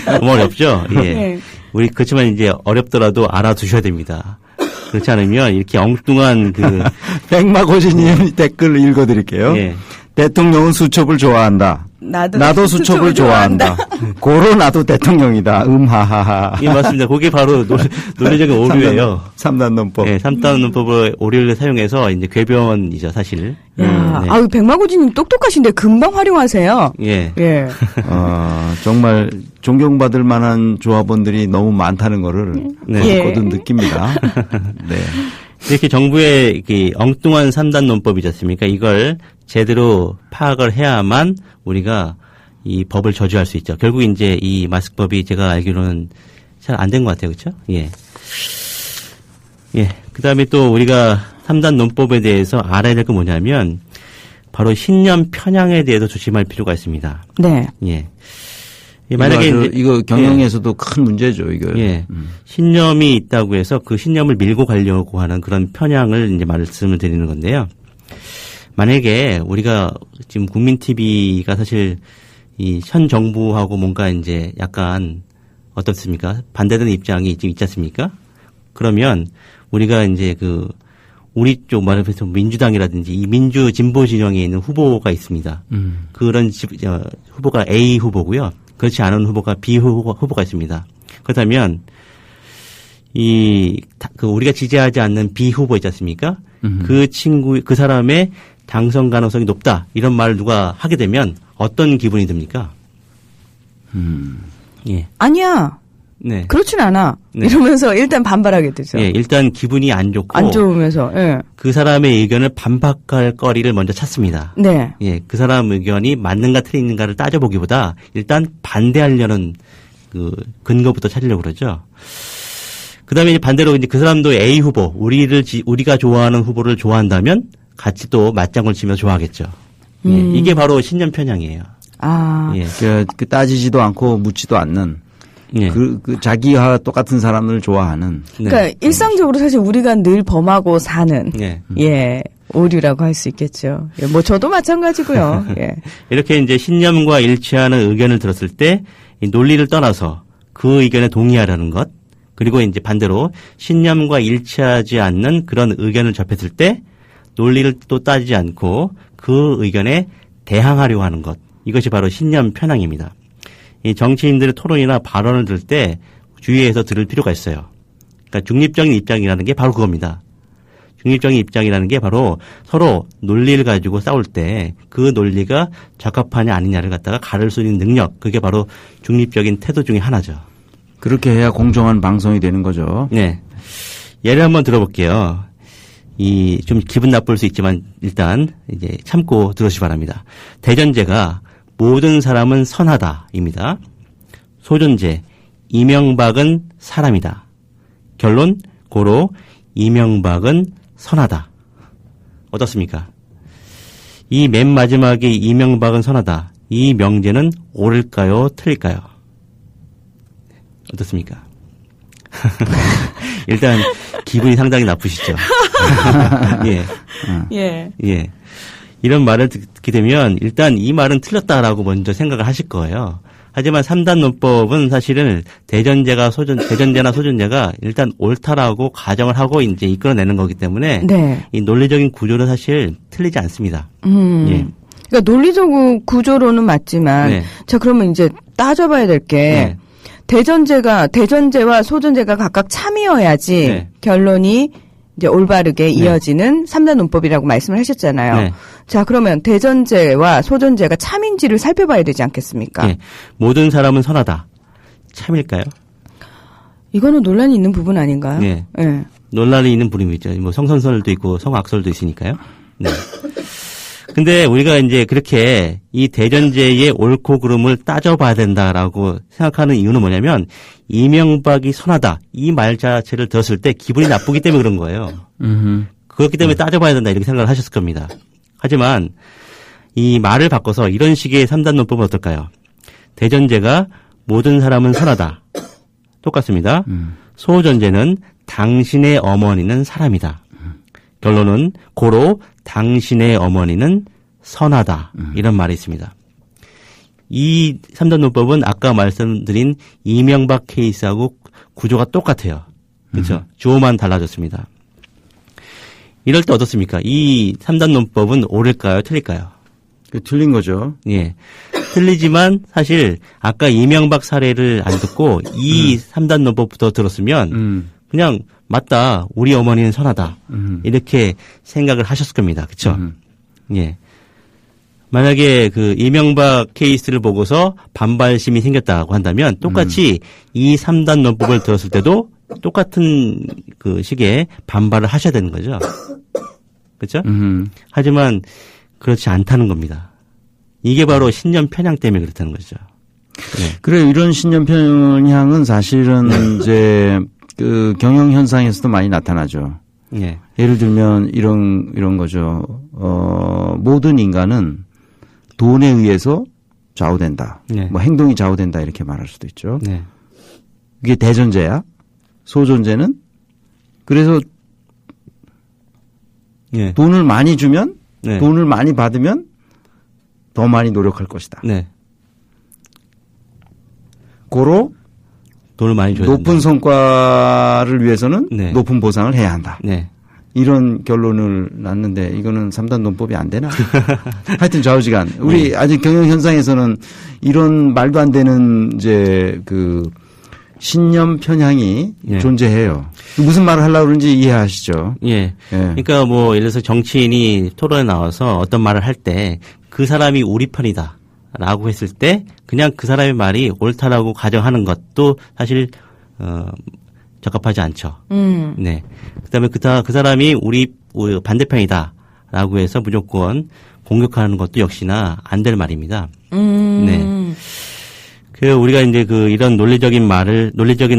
너무 어렵죠. 예, 네. 우리 그렇지만 이제 어렵더라도 알아두셔야 됩니다. 그렇지 않으면 이렇게 엉뚱한 백마고지님 댓글 읽어드릴게요. 예. 대통령은 수첩을 좋아한다. 나도 수첩을 좋아한다. 고로 나도 대통령이다. 하하하. 예, 맞습니다. 그게 바로 논리적인 오류예요. 3단 논법. 네, 3단 논법을 오류를 사용해서 이제 궤변이죠, 사실. 야, 네. 백마고지님 똑똑하신데 금방 활용하세요. 예. 예. 정말 존경받을 만한 조합원들이 너무 많다는 거를 거듭 느낍니다. 네. 이렇게 정부의 이렇게 엉뚱한 3단 논법이지 않습니까? 이걸 제대로 파악을 해야만 우리가 이 법을 저주할 수 있죠. 결국 이제 이 마스크법이 제가 알기로는 잘 안 된 것 같아요. 그렇죠? 예. 예. 그다음에 또 우리가 3단 논법에 대해서 알아야 될 건 뭐냐면 바로 신념 편향에 대해서 조심할 필요가 있습니다. 네. 예. 만약에 이거 경영에서도 큰 문제죠, 이거. 예. 신념이 있다고 해서 그 신념을 밀고 가려고 하는 그런 편향을 이제 말씀을 드리는 건데요. 만약에 우리가 지금 국민 TV가 사실 이 현 정부하고 뭔가 이제 약간 어떻습니까? 반대되는 입장이 지금 있지 않습니까? 그러면 우리가 이제 우리 쪽 말해서 민주당이라든지 이 민주 진보 진영에 있는 후보가 있습니다. 그런 후보가 A 후보고요. 그렇지 않은 후보가 B 후보가 있습니다. 그렇다면 우리가 지지하지 않는 B 후보 있지 않습니까? 그 사람의 당선 가능성이 높다. 이런 말을 누가 하게 되면 어떤 기분이 듭니까? 예. 아니야. 네. 그렇진 않아. 네. 이러면서 일단 반발하게 되죠. 예, 일단 기분이 안 좋고. 안 좋으면서, 예. 그 사람의 의견을 반박할 거리를 먼저 찾습니다. 네. 예, 그 사람 의견이 맞는가 틀린가를 따져보기보다 일단 반대하려는 근거부터 찾으려고 그러죠. 그 다음에 반대로 이제 그 사람도 A 후보, 우리가 좋아하는 후보를 좋아한다면 같이 또 맞장구를 치며 좋아하겠죠. 예, 이게 바로 신념 편향이에요. 예. 따지지도 않고 묻지도 않는. 예. 자기와 똑같은 사람을 좋아하는. 그러니까 일상적으로 사실 우리가 늘 범하고 사는. 예. 오류라고 할 수 있겠죠. 예, 저도 마찬가지고요. 예. 이렇게 이제 신념과 일치하는 의견을 들었을 때 이 논리를 떠나서 그 의견에 동의하라는 것, 그리고 이제 반대로 신념과 일치하지 않는 그런 의견을 접했을 때 논리를 또 따지지 않고 그 의견에 대항하려고 하는 것, 이것이 바로 신념 편향입니다. 이 정치인들의 토론이나 발언을 들을 때 주의해서 들을 필요가 있어요. 그러니까 중립적인 입장이라는 게 바로 그겁니다. 중립적인 입장이라는 게 바로 서로 논리를 가지고 싸울 때 그 논리가 적합하냐 아니냐를 갖다가 가를 수 있는 능력, 그게 바로 중립적인 태도 중에 하나죠. 그렇게 해야 공정한 방송이 되는 거죠. 네. 예를 한번 들어볼게요. 이 좀 기분 나쁠 수 있지만 일단 이제 참고 들으시기 바랍니다. 대전제가 모든 사람은 선하다입니다. 소전제, 이명박은 사람이다. 결론, 고로 이명박은 선하다. 어떻습니까? 이 맨 마지막에 이명박은 선하다. 이 명제는 옳을까요? 틀릴까요? 어떻습니까? 일단 기분이 상당히 나쁘시죠. 예. 예. 예. 이런 말을 듣게 되면 일단 이 말은 틀렸다라고 먼저 생각을 하실 거예요. 하지만 3단 논법은 사실은 대전제나 소전제가 일단 옳다라고 가정을 하고 이제 이끌어내는 거기 때문에 네. 이 논리적인 구조는 사실 틀리지 않습니다. 예. 그러니까 논리적 구조로는 맞지만 네. 자 그러면 이제 따져봐야 될 게 네. 대전제와 소전제가 각각 참이어야지 네. 결론이 이제 올바르게 이어지는 3단 논법이라고 말씀을 하셨잖아요. 네. 자 그러면 대전제와 소전제가 참인지를 살펴봐야 되지 않겠습니까? 예. 모든 사람은 선하다. 참일까요? 이거는 논란이 있는 부분 아닌가요? 네. 예. 논란이 있는 부분이 있죠. 뭐 성선설도 있고 성악설도 있으니까요. 네. 근데 우리가 이제 그렇게 이 대전제의 옳고 그름을 따져봐야 된다라고 생각하는 이유는 뭐냐면 이명박이 선하다 이 말 자체를 들었을 때 기분이 나쁘기 때문에 그런 거예요. 그렇기 때문에 따져봐야 된다 이렇게 생각을 하셨을 겁니다. 하지만 이 말을 바꿔서 이런 식의 3단 논법은 어떨까요? 대전제가 모든 사람은 선하다. 똑같습니다. 소전제는 당신의 어머니는 사람이다. 결론은 고로 당신의 어머니는 선하다. 이런 말이 있습니다. 이 3단 논법은 아까 말씀드린 이명박 케이스하고 구조가 똑같아요. 그렇죠? 주어만 달라졌습니다. 이럴 때 어떻습니까? 이 3단 논법은 옳을까요? 틀릴까요? 틀린 거죠. 예. 틀리지만 사실 아까 이명박 사례를 안 듣고 이 3단 논법부터 들었으면 그냥 맞다. 우리 어머니는 선하다. 이렇게 생각을 하셨을 겁니다. 그렇죠? 예. 만약에 그 이명박 케이스를 보고서 반발심이 생겼다고 한다면 똑같이 이 3단 논법을 들었을 때도 똑같은 그 식의 반발을 하셔야 되는 거죠. 그렇죠? 하지만 그렇지 않다는 겁니다. 이게 바로 신념 편향 때문에 그렇다는 거죠. 네. 그래 이런 신념 편향은 사실은 이제 그 경영 현상에서도 많이 나타나죠. 네. 예를 들면 이런 거죠. 모든 인간은 돈에 의해서 좌우된다. 네. 뭐 행동이 좌우된다 이렇게 말할 수도 있죠. 네. 이게 대전제야. 소전제는 그래서 네. 돈을 많이 주면 네. 돈을 많이 받으면 더 많이 노력할 것이다. 네. 고로 돈을 많이 줘야 높은 된다. 성과를 위해서는 네. 높은 보상을 해야 한다. 네. 이런 결론을 났는데 이거는 3단 논법이 안 되나? 하여튼 좌우지간. 우리 아직 경영 현상에서는 이런 말도 안 되는 이제 그 신념 편향이 존재해요. 무슨 말을 하려고 그러는지 이해하시죠? 예. 그러니까 뭐 예를 들어서 정치인이 토론에 나와서 어떤 말을 할 때 그 사람이 우리 편이다. 라고 했을 때 그냥 그 사람의 말이 옳다라고 가정하는 것도 사실 적합하지 않죠. 네. 그다음에 그 사람이 우리 반대편이다라고 해서 무조건 공격하는 것도 역시나 안 될 말입니다. 네. 그 우리가 이제 그 이런 논리적인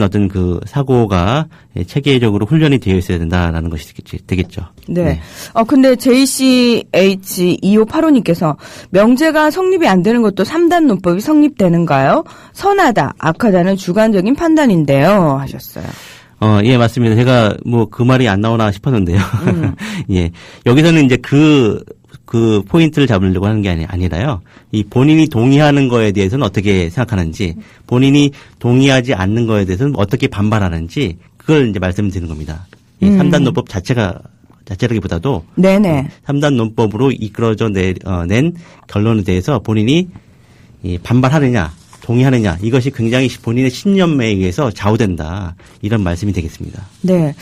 어떤 그 사고가 체계적으로 훈련이 되어 있어야 된다라는 것이 되겠죠. 네. 네. 근데 JCH2585님께서 명제가 성립이 안 되는 것도 3단 논법이 성립되는가요? 선하다, 악하다는 주관적인 판단인데요. 하셨어요. 예, 맞습니다. 제가 뭐 그 말이 안 나오나 싶었는데요. 예. 여기서는 이제 그 그 포인트를 잡으려고 하는 게 아니라요. 이 본인이 동의하는 거에 대해서는 어떻게 생각하는지, 본인이 동의하지 않는 거에 대해서는 어떻게 반발하는지 그걸 이제 말씀드리는 겁니다. 이 3단 논법 자체라기보다도 네네. 3단 논법으로 이끌어져 낸 결론에 대해서 본인이 이 반발하느냐, 동의하느냐, 이것이 굉장히 본인의 신념에 의해서 좌우된다. 이런 말씀이 되겠습니다. 네.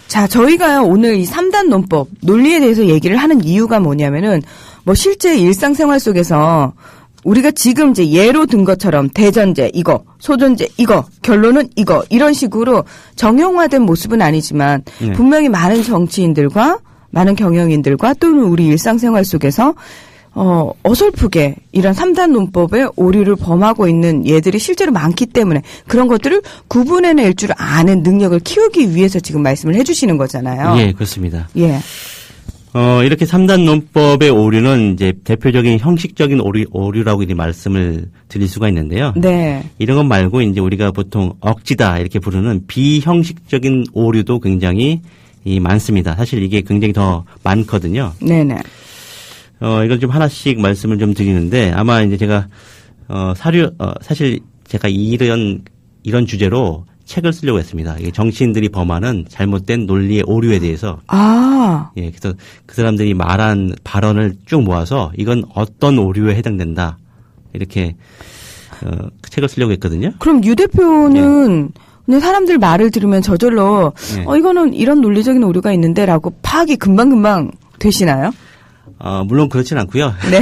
자, 저희가 오늘 이 3단 논법, 논리에 대해서 얘기를 하는 이유가 뭐냐면은, 뭐 실제 일상생활 속에서 우리가 지금 이제 예로 든 것처럼 대전제 이거, 소전제 이거, 결론은 이거, 이런 식으로 정형화된 모습은 아니지만, 네. 분명히 많은 정치인들과 많은 경영인들과 또는 우리 일상생활 속에서 어설프게 이런 3단 논법의 오류를 범하고 있는 예들이 실제로 많기 때문에 그런 것들을 구분해낼 줄 아는 능력을 키우기 위해서 지금 말씀을 해주시는 거잖아요. 예, 그렇습니다. 예. 이렇게 3단 논법의 오류는 이제 대표적인 형식적인 오류라고 이제 말씀을 드릴 수가 있는데요. 네. 이런 것 말고 이제 우리가 보통 억지다 이렇게 부르는 비형식적인 오류도 굉장히 많습니다. 사실 이게 굉장히 더 많거든요. 네네. 이걸 좀 하나씩 말씀을 좀 드리는데 아마 이제 제가 사실 제가 이런 주제로 책을 쓰려고 했습니다. 이게 정치인들이 범하는 잘못된 논리의 오류에 대해서. 예, 그래서 그 사람들이 말한 발언을 쭉 모아서 이건 어떤 오류에 해당된다. 이렇게 책을 쓰려고 했거든요. 그럼 유 대표는 그냥 사람들 말을 들으면 저절로 이거는 이런 논리적인 오류가 있는데라고 파악이 금방금방 되시나요? 물론 그렇진 않고요. 네.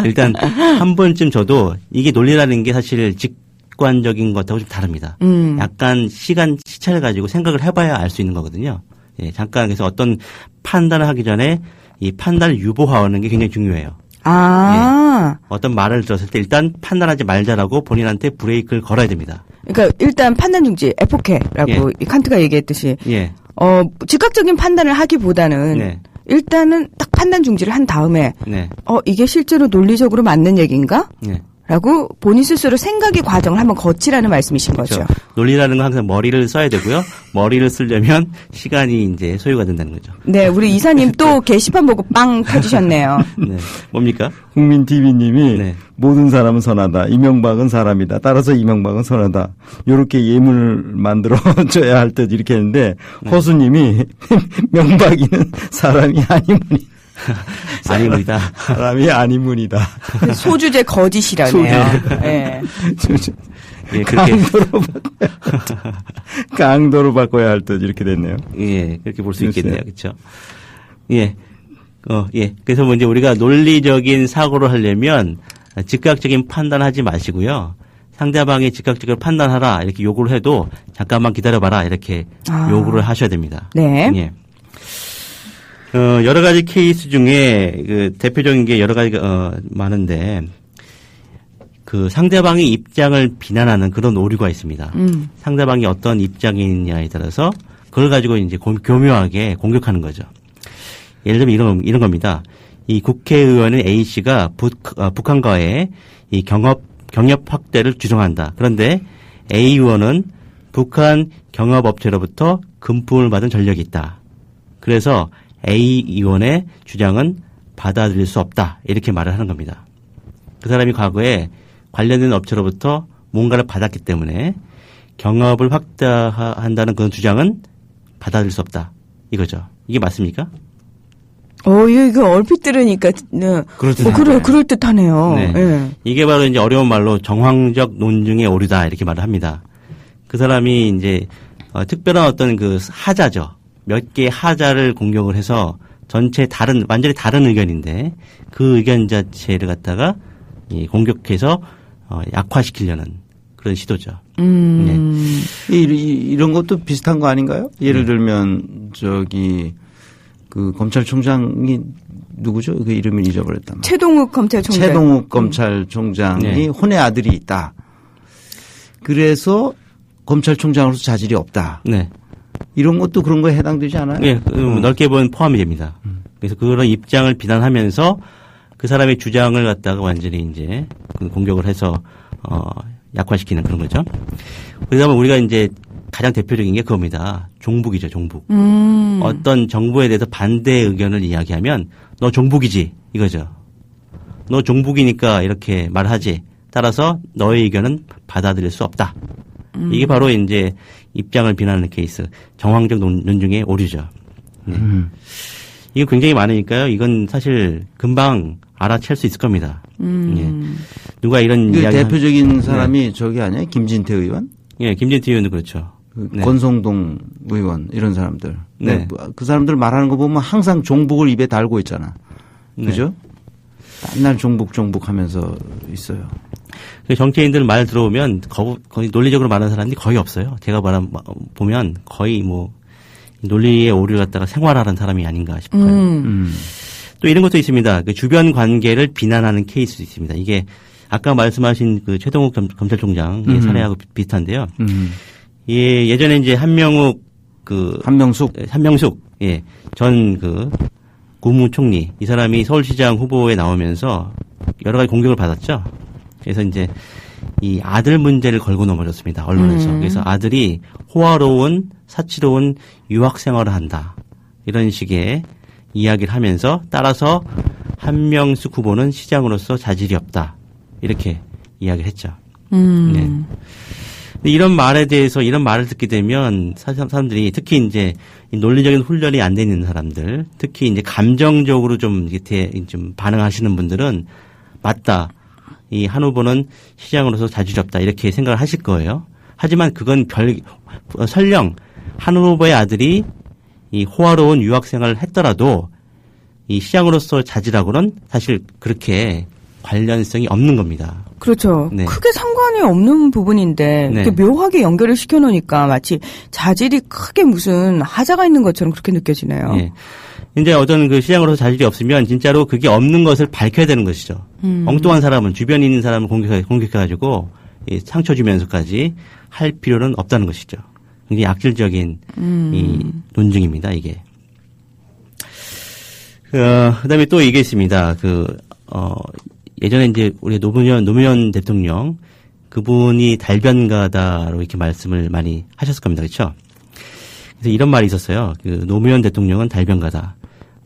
일단 한 번쯤 저도 이게 논리라는 게 사실 직관적인 것하고 좀 다릅니다. 약간 시차를 가지고 생각을 해봐야 알 수 있는 거거든요. 예, 잠깐 그래서 어떤 판단을 하기 전에 이 판단을 유보하는 게 굉장히 중요해요. 예, 어떤 말을 들었을 때 일단 판단하지 말자라고 본인한테 브레이크를 걸어야 됩니다. 그러니까 일단 판단 중지 에포케라고 칸트가 얘기했듯이 즉각적인 판단을 하기보다는 일단은 딱 판단 중지를 한 다음에 이게 실제로 논리적으로 맞는 얘기인가? 라고 본인 스스로 생각의 과정을 한번 거치라는 말씀이신 그렇죠. 거죠. 논리라는 건 항상 머리를 써야 되고요. 머리를 쓰려면 시간이 이제 소요가 된다는 거죠. 네, 우리 이사님 또 게시판 보고 빵 터지셨네요. 네, 뭡니까? 국민TV님이 모든 사람은 선하다. 이명박은 사람이다. 따라서 이명박은 선하다. 이렇게 예문을 만들어줘야 할 듯 이렇게 했는데 허수님이 명박이는 사람이 아니문이. 아니문이다. 사람이 아니문이다. 소주제 거짓이라네요. 네. 예, 그렇게 강도로 바꿔야 할 듯 이렇게 됐네요. 예, 그렇게 볼 수 있겠네요. 그렇죠. 예. 그래서 뭐 이제 우리가 논리적인 사고를 하려면 즉각적인 판단하지 마시고요. 상대방이 즉각적으로 판단하라 이렇게 요구를 해도 잠깐만 기다려봐라 이렇게 요구를 하셔야 됩니다. 네. 예. 여러 가지 케이스 중에 그 대표적인 게 여러 가지가 많은데 그 상대방의 입장을 비난하는 그런 오류가 있습니다. 상대방이 어떤 입장이냐에 따라서 그걸 가지고 이제 교묘하게 공격하는 거죠. 예를 들면 이런 겁니다. 이 국회의원인 A 씨가 북한과의 이 경협 확대를 주장한다. 그런데 A 의원은 북한 경협업체로부터 금품을 받은 전력이 있다. 그래서 A 의원의 주장은 받아들일 수 없다. 이렇게 말을 하는 겁니다. 그 사람이 과거에 관련된 업체로부터 뭔가를 받았기 때문에 경업을 확대한다는 그런 주장은 받아들일 수 없다. 이거죠. 이게 맞습니까? 이거 얼핏 들으니까, 그럴듯하네요. 네. 네. 이게 바로 이제 어려운 말로 정황적 논증의 오류다. 이렇게 말을 합니다. 그 사람이 이제, 특별한 어떤 그 하자죠. 몇 개의 하자를 공격을 해서 전체 완전히 다른 의견인데 그 의견 자체를 갖다가 공격해서 약화시키려는 그런 시도죠. 네. 이런 것도 비슷한 거 아닌가요? 예를 들면 그 검찰총장이 누구죠? 그 이름을 잊어버렸단 말이에요. 최동욱 검찰총장. 최동욱 검찰총장이 혼의 아들이 있다. 그래서 검찰총장으로서 자질이 없다. 네. 이런 것도 그런 거에 해당되지 않아요? 네, 넓게 보면 포함이 됩니다. 그래서 그런 입장을 비난하면서 그 사람의 주장을 갖다가 완전히 이제 공격을 해서 약화시키는 그런 거죠. 그다음에 우리가 이제 가장 대표적인 게 그겁니다. 종북이죠, 종북. 어떤 정부에 대해서 반대 의견을 이야기하면 너 종북이지 이거죠. 너 종북이니까 이렇게 말하지. 따라서 너의 의견은 받아들일 수 없다. 이게 바로 이제 입장을 비난하는 케이스, 정황적 논증의 오류죠. 네. 이거 굉장히 많으니까요. 이건 사실 금방 알아챌 수 있을 겁니다. 예. 누가 이런 그 이야기 대표적인 사람이 저기 아니에요? 김진태 의원? 예, 김진태 의원도 그렇죠. 네. 권성동 의원 이런 사람들. 네. 그 사람들 말하는 거 보면 항상 종북을 입에 달고 있잖아. 그죠? 맨날 종북 하면서 있어요. 정치인들 말 들어오면 거의 논리적으로 말하는 사람이 거의 없어요. 제가 보면 거의 뭐 논리의 오류를 갖다가 생활하는 사람이 아닌가 싶어요. 또 이런 것도 있습니다. 그 주변 관계를 비난하는 케이스도 있습니다. 이게 아까 말씀하신 그 최동욱 검찰총장의 사례하고 비슷한데요. 예, 예전에 이제 한명숙 예, 전 그 국무총리 이 사람이 서울시장 후보에 나오면서 여러 가지 공격을 받았죠. 그래서 이제 이 아들 문제를 걸고 넘어졌습니다. 언론에서. 그래서 아들이 호화로운 사치로운 유학 생활을 한다. 이런 식의 이야기를 하면서 따라서 한명숙 후보는 시장으로서 자질이 없다. 이렇게 이야기를 했죠. 네. 이런 말에 대해서 이런 말을 듣게 되면 사람들이 특히 이제 논리적인 훈련이 안 돼 있는 사람들, 특히 이제 감정적으로 좀 반응하시는 분들은 맞다. 이 한 후보는 시장으로서 자질이 없다. 이렇게 생각을 하실 거예요. 하지만 그건 설령 한 후보의 아들이 이 호화로운 유학 생활을 했더라도 이 시장으로서 자질하고는 사실 그렇게 관련성이 없는 겁니다. 그렇죠. 네. 크게 상관이 없는 부분인데 네. 이렇게 묘하게 연결을 시켜놓으니까 마치 자질이 크게 무슨 하자가 있는 것처럼 그렇게 느껴지네요. 네. 이제 어떤 그 시장으로서 자질이 없으면 진짜로 그게 없는 것을 밝혀야 되는 것이죠. 엉뚱한 사람은 주변에 있는 사람을 공격해가지고 상처 주면서까지 할 필요는 없다는 것이죠. 굉장히 악질적인 이 논증입니다. 이게. 그다음에 또 이게 있습니다. 예전에 이제 우리 노무현 대통령 그분이 달변가다로 이렇게 말씀을 많이 하셨을 겁니다. 그렇죠? 그래서 이런 말이 있었어요. 그 노무현 대통령은 달변가다.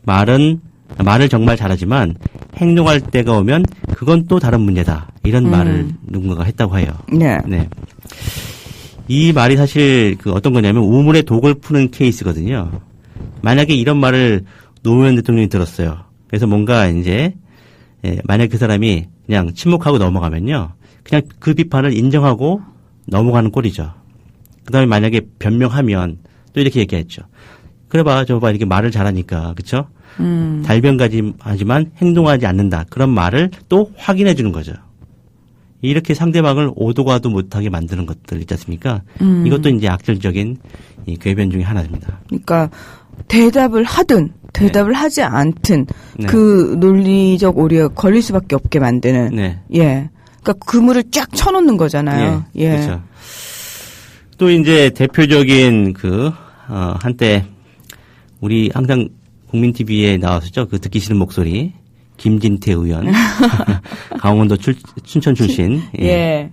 말을 정말 잘하지만 행동할 때가 오면 그건 또 다른 문제다. 이런 말을 누군가가 했다고 해요. 네. 네. 이 말이 사실 어떤 거냐면 우물에 독을 푸는 케이스거든요. 만약에 이런 말을 노무현 대통령이 들었어요. 그래서 뭔가 이제 만약 그 사람이 그냥 침묵하고 넘어가면요. 그냥 그 비판을 인정하고 넘어가는 꼴이죠. 그 다음에 만약에 변명하면 또 이렇게 얘기했죠. 그래 봐, 저봐, 이렇게 말을 잘하니까, 그쵸? 달변가지 하지만 행동하지 않는다. 그런 말을 또 확인해 주는 거죠. 이렇게 상대방을 오도가도 못하게 만드는 것들 있지 않습니까? 이것도 이제 악질적인 이 궤변 중에 하나입니다. 그러니까 대답을 하든 대답을 하지 않든 네. 그 논리적 오류에 걸릴 수밖에 없게 만드는. 네. 예. 그러니까 그물을 쫙 쳐놓는 거잖아요. 예. 그렇죠. 또 이제 대표적인 한때 우리 항상 국민 TV에 나왔었죠. 그 듣기 싫은 목소리. 김진태 의원. 강원도 춘천 출신. 예. 예.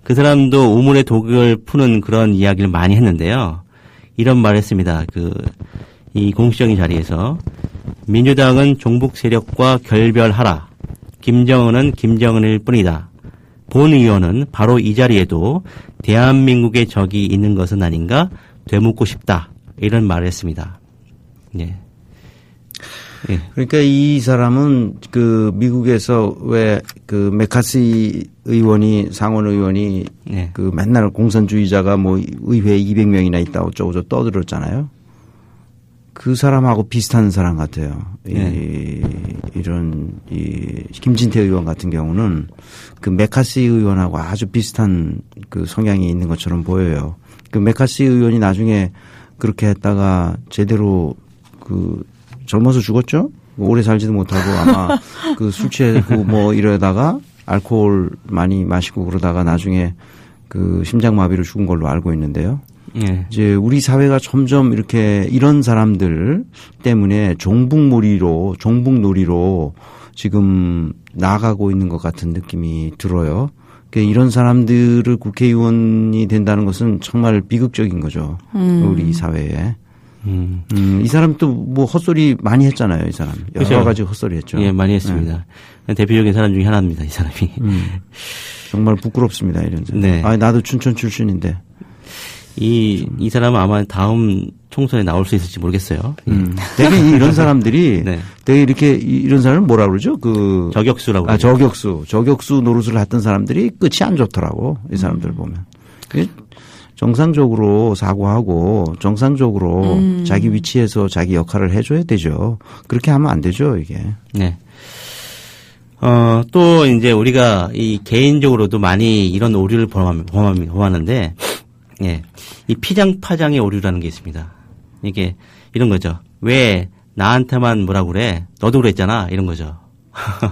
그 사람도 우물의 독을 푸는 그런 이야기를 많이 했는데요. 이런 말을 했습니다. 이 공식적인 자리에서 민주당은 종북 세력과 결별하라. 김정은은 김정은일 뿐이다. 본 의원은 바로 이 자리에도 대한민국의 적이 있는 것은 아닌가 되묻고 싶다. 이런 말을 했습니다. 예. 예. 그러니까 이 사람은 미국에서 왜 메카시 의원이 상원 의원이 예. 맨날 공산주의자가 뭐 의회에 200명이나 있다고 어쩌고저쩌고 떠들었잖아요. 그 사람하고 비슷한 사람 같아요. 네. 이런 김진태 의원 같은 경우는 메카시 의원하고 아주 비슷한 성향이 있는 것처럼 보여요. 메카시 의원이 나중에 그렇게 했다가 제대로 젊어서 죽었죠? 오래 살지도 못하고 아마 술 취하고 뭐 이러다가 알코올 많이 마시고 그러다가 나중에 심장마비로 죽은 걸로 알고 있는데요. 예. 이제 우리 사회가 점점 이렇게 이런 사람들 때문에 종북놀이로 지금 나아가고 있는 것 같은 느낌이 들어요. 그러니까 이런 사람들을 국회의원이 된다는 것은 정말 비극적인 거죠. 우리 사회에. 이 사람 또 뭐 헛소리 많이 했잖아요, 이 사람. 여러 그렇죠. 가지 헛소리 했죠. 예, 많이 했습니다. 대표적인 사람 중에 하나입니다, 이 사람이. 정말 부끄럽습니다, 이런 사람. 네. 아, 나도 춘천 출신인데. 이 사람은 아마 다음 총선에 나올 수 있을지 모르겠어요. 되게 이런 사람들이 네. 되게 이렇게 이런 사람을 뭐라 그러죠? 저격수라고. 저격수 노릇을 했던 사람들이 끝이 안 좋더라고. 이 사람들 보면. 정상적으로 사고하고 정상적으로 자기 위치에서 자기 역할을 해줘야 되죠. 그렇게 하면 안 되죠, 이게. 네. 또 이제 우리가 이 개인적으로도 많이 이런 오류를 범하는데, 예. 이 피장파장의 오류라는 게 있습니다. 이게 이런 거죠. 왜 나한테만 뭐라고 그래? 너도 그랬잖아. 이런 거죠.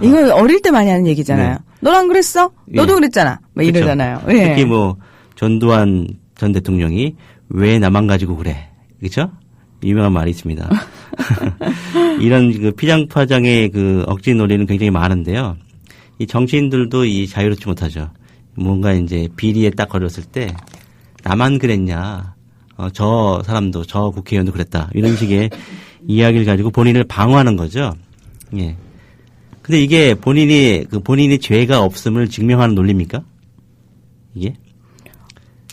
이건 어릴 때 많이 하는 얘기잖아요. 네. 넌 안 그랬어? 너도 예. 그랬잖아. 뭐 그렇죠. 이러잖아요. 예. 특히 뭐 전두환 전 대통령이 왜 나만 가지고 그래? 그렇죠? 유명한 말이 있습니다. 이런 그 피장파장의 그 억지 논리는 굉장히 많은데요. 이 정치인들도 이 자유롭지 못하죠. 뭔가 이제 비리에 딱 걸렸을 때 나만 그랬냐? 저 사람도 저 국회의원도 그랬다. 이런 식의 이야기를 가지고 본인을 방어하는 거죠. 예. 근데 이게 본인이 죄가 없음을 증명하는 논리입니까? 이게?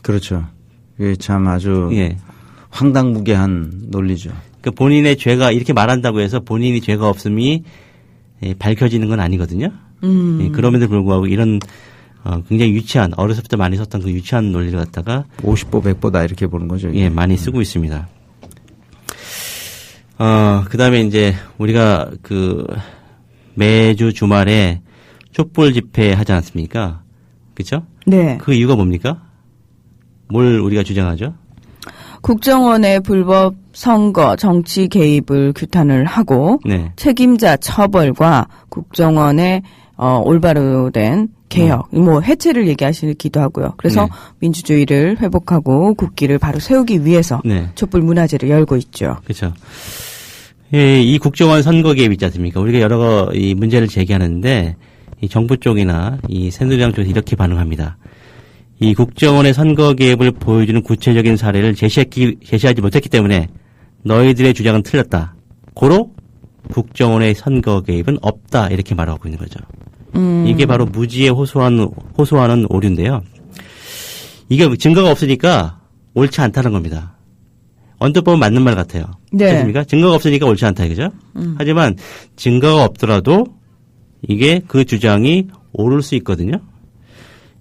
그렇죠. 이게 참 아주 예. 황당무계한 논리죠. 그러니까 본인의 죄가 이렇게 말한다고 해서 본인이 죄가 없음이 밝혀지는 건 아니거든요. 예, 그럼에도 불구하고 이런 굉장히 유치한 어렸을 때 많이 썼던 그 유치한 논리를 갖다가 50보 100보다 이렇게 보는 거죠. 이게. 예, 많이 쓰고 있습니다. 그다음에 이제 우리가 매주 주말에 촛불 집회 하지 않습니까? 그렇죠? 네. 그 이유가 뭡니까? 뭘 우리가 주장하죠? 국정원의 불법 선거 정치 개입을 규탄을 하고 네. 책임자 처벌과 국정원의 올바로 된 개혁, 뭐 해체를 얘기하시기도 하고요. 그래서 네. 민주주의를 회복하고 국기를 바로 세우기 위해서 네. 촛불 문화제를 열고 있죠. 그렇죠. 예, 이 국정원 선거 개입 있지 않습니까? 우리가 여러 이 문제를 제기하는데 이 정부 쪽이나 이 새누리당 쪽에서 이렇게 반응합니다. 이 국정원의 선거 개입을 보여주는 구체적인 사례를 제시하지 못했기 때문에 너희들의 주장은 틀렸다. 고로 국정원의 선거 개입은 없다. 이렇게 말하고 있는 거죠. 이게 바로 무지에 호소하는 오류인데요. 이게 증거가 없으니까 옳지 않다는 겁니다. 언뜻 보면 맞는 말 같아요. 네. 그렇습니까? 증거가 없으니까 옳지 않다 이거죠. 하지만 증거가 없더라도 이게 그 주장이 옳을 수 있거든요.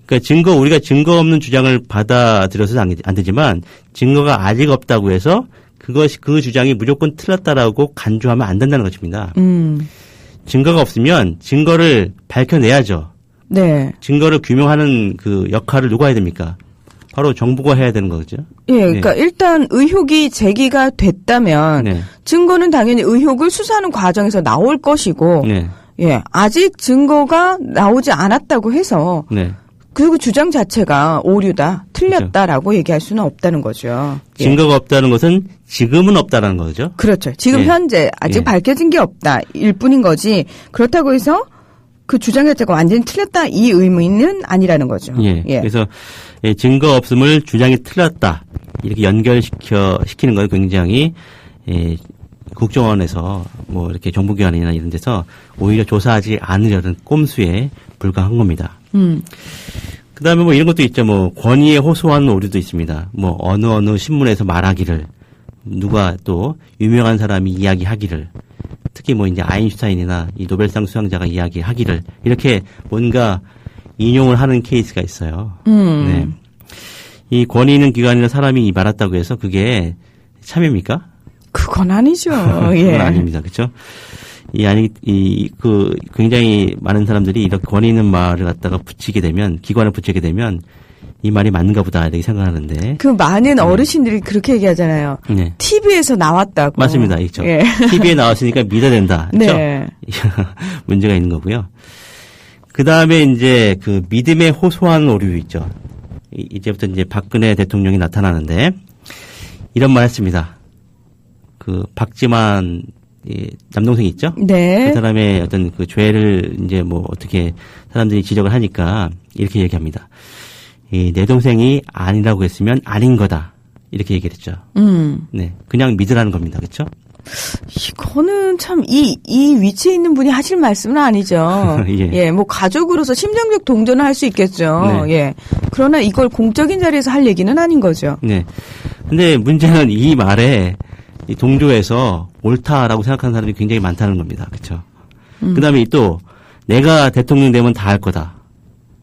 그러니까 우리가 증거 없는 주장을 받아들여서는 안 되지만 증거가 아직 없다고 해서 그 주장이 무조건 틀렸다라고 간주하면 안 된다는 것입니다. 증거가 없으면 증거를 밝혀내야죠. 네. 증거를 규명하는 그 역할을 누가 해야 됩니까? 바로 정부가 해야 되는 거죠. 예, 그러니까 일단 의혹이 제기가 됐다면 네. 증거는 당연히 의혹을 수사하는 과정에서 나올 것이고, 네. 예, 아직 증거가 나오지 않았다고 해서 네. 그 주장 자체가 오류다, 틀렸다라고 얘기할 수는 없다는 거죠. 예. 증거가 없다는 것은 지금은 없다라는 거죠. 그렇죠. 지금 예. 현재 아직 예. 밝혀진 게 없다 일 뿐인 거지. 그렇다고 해서 그 주장 자체가 완전히 틀렸다 이 의미는 아니라는 거죠. 예. 그래서 증거 없음을 주장이 틀렸다 이렇게 연결시키는 건 굉장히 국정원에서 뭐 이렇게 정부기관이나 이런 데서 오히려 조사하지 않으려는 꼼수에 불과한 겁니다. 그다음에 뭐 이런 것도 있죠. 뭐 권위에 호소하는 오류도 있습니다. 뭐 어느 신문에서 말하기를 누가 또 유명한 사람이 이야기하기를 특히 뭐 이제 아인슈타인이나 이 노벨상 수상자가 이야기하기를 이렇게 뭔가 인용을 하는 케이스가 있어요. 네. 이 권위 있는 기관이나 사람이 말했다고 해서 그게 참입니까? 그건 아니죠. 예. 그건 아닙니다. 그렇죠? 굉장히 많은 사람들이 이렇게 권위 있는 말을 갖다가 기관을 붙이게 되면 이 말이 맞는가 보다 이렇게 생각하는데. 그 많은 어르신들이 그렇게 얘기하잖아요. 네. TV에서 나왔다고. 맞습니다. 있죠. 예. TV에 나왔으니까 믿어야 된다. 그렇죠? 네. 문제가 있는 거고요. 그 다음에 이제 그 믿음에 호소하는 오류 있죠. 이제부터 이제 박근혜 대통령이 나타나는데 이런 말 했습니다. 그 박지만 남동생이 있죠? 네. 그 사람의 어떤 그 죄를 이제 뭐 어떻게 사람들이 지적을 하니까 이렇게 얘기합니다. 내 동생이 아니라고 했으면 아닌 거다. 이렇게 얘기를 했죠. 네, 그냥 믿으라는 겁니다. 그렇죠? 이거는 참 이 위치에 있는 분이 하실 말씀은 아니죠. 예. 뭐 가족으로서 심정적 동조는 할 수 있겠죠. 네. 예. 그러나 이걸 공적인 자리에서 할 얘기는 아닌 거죠. 네. 근데 문제는 이 말에 이 동조해서 옳다라고 생각하는 사람이 굉장히 많다는 겁니다. 그렇죠? 그다음에 또 내가 대통령 되면 다 할 거다.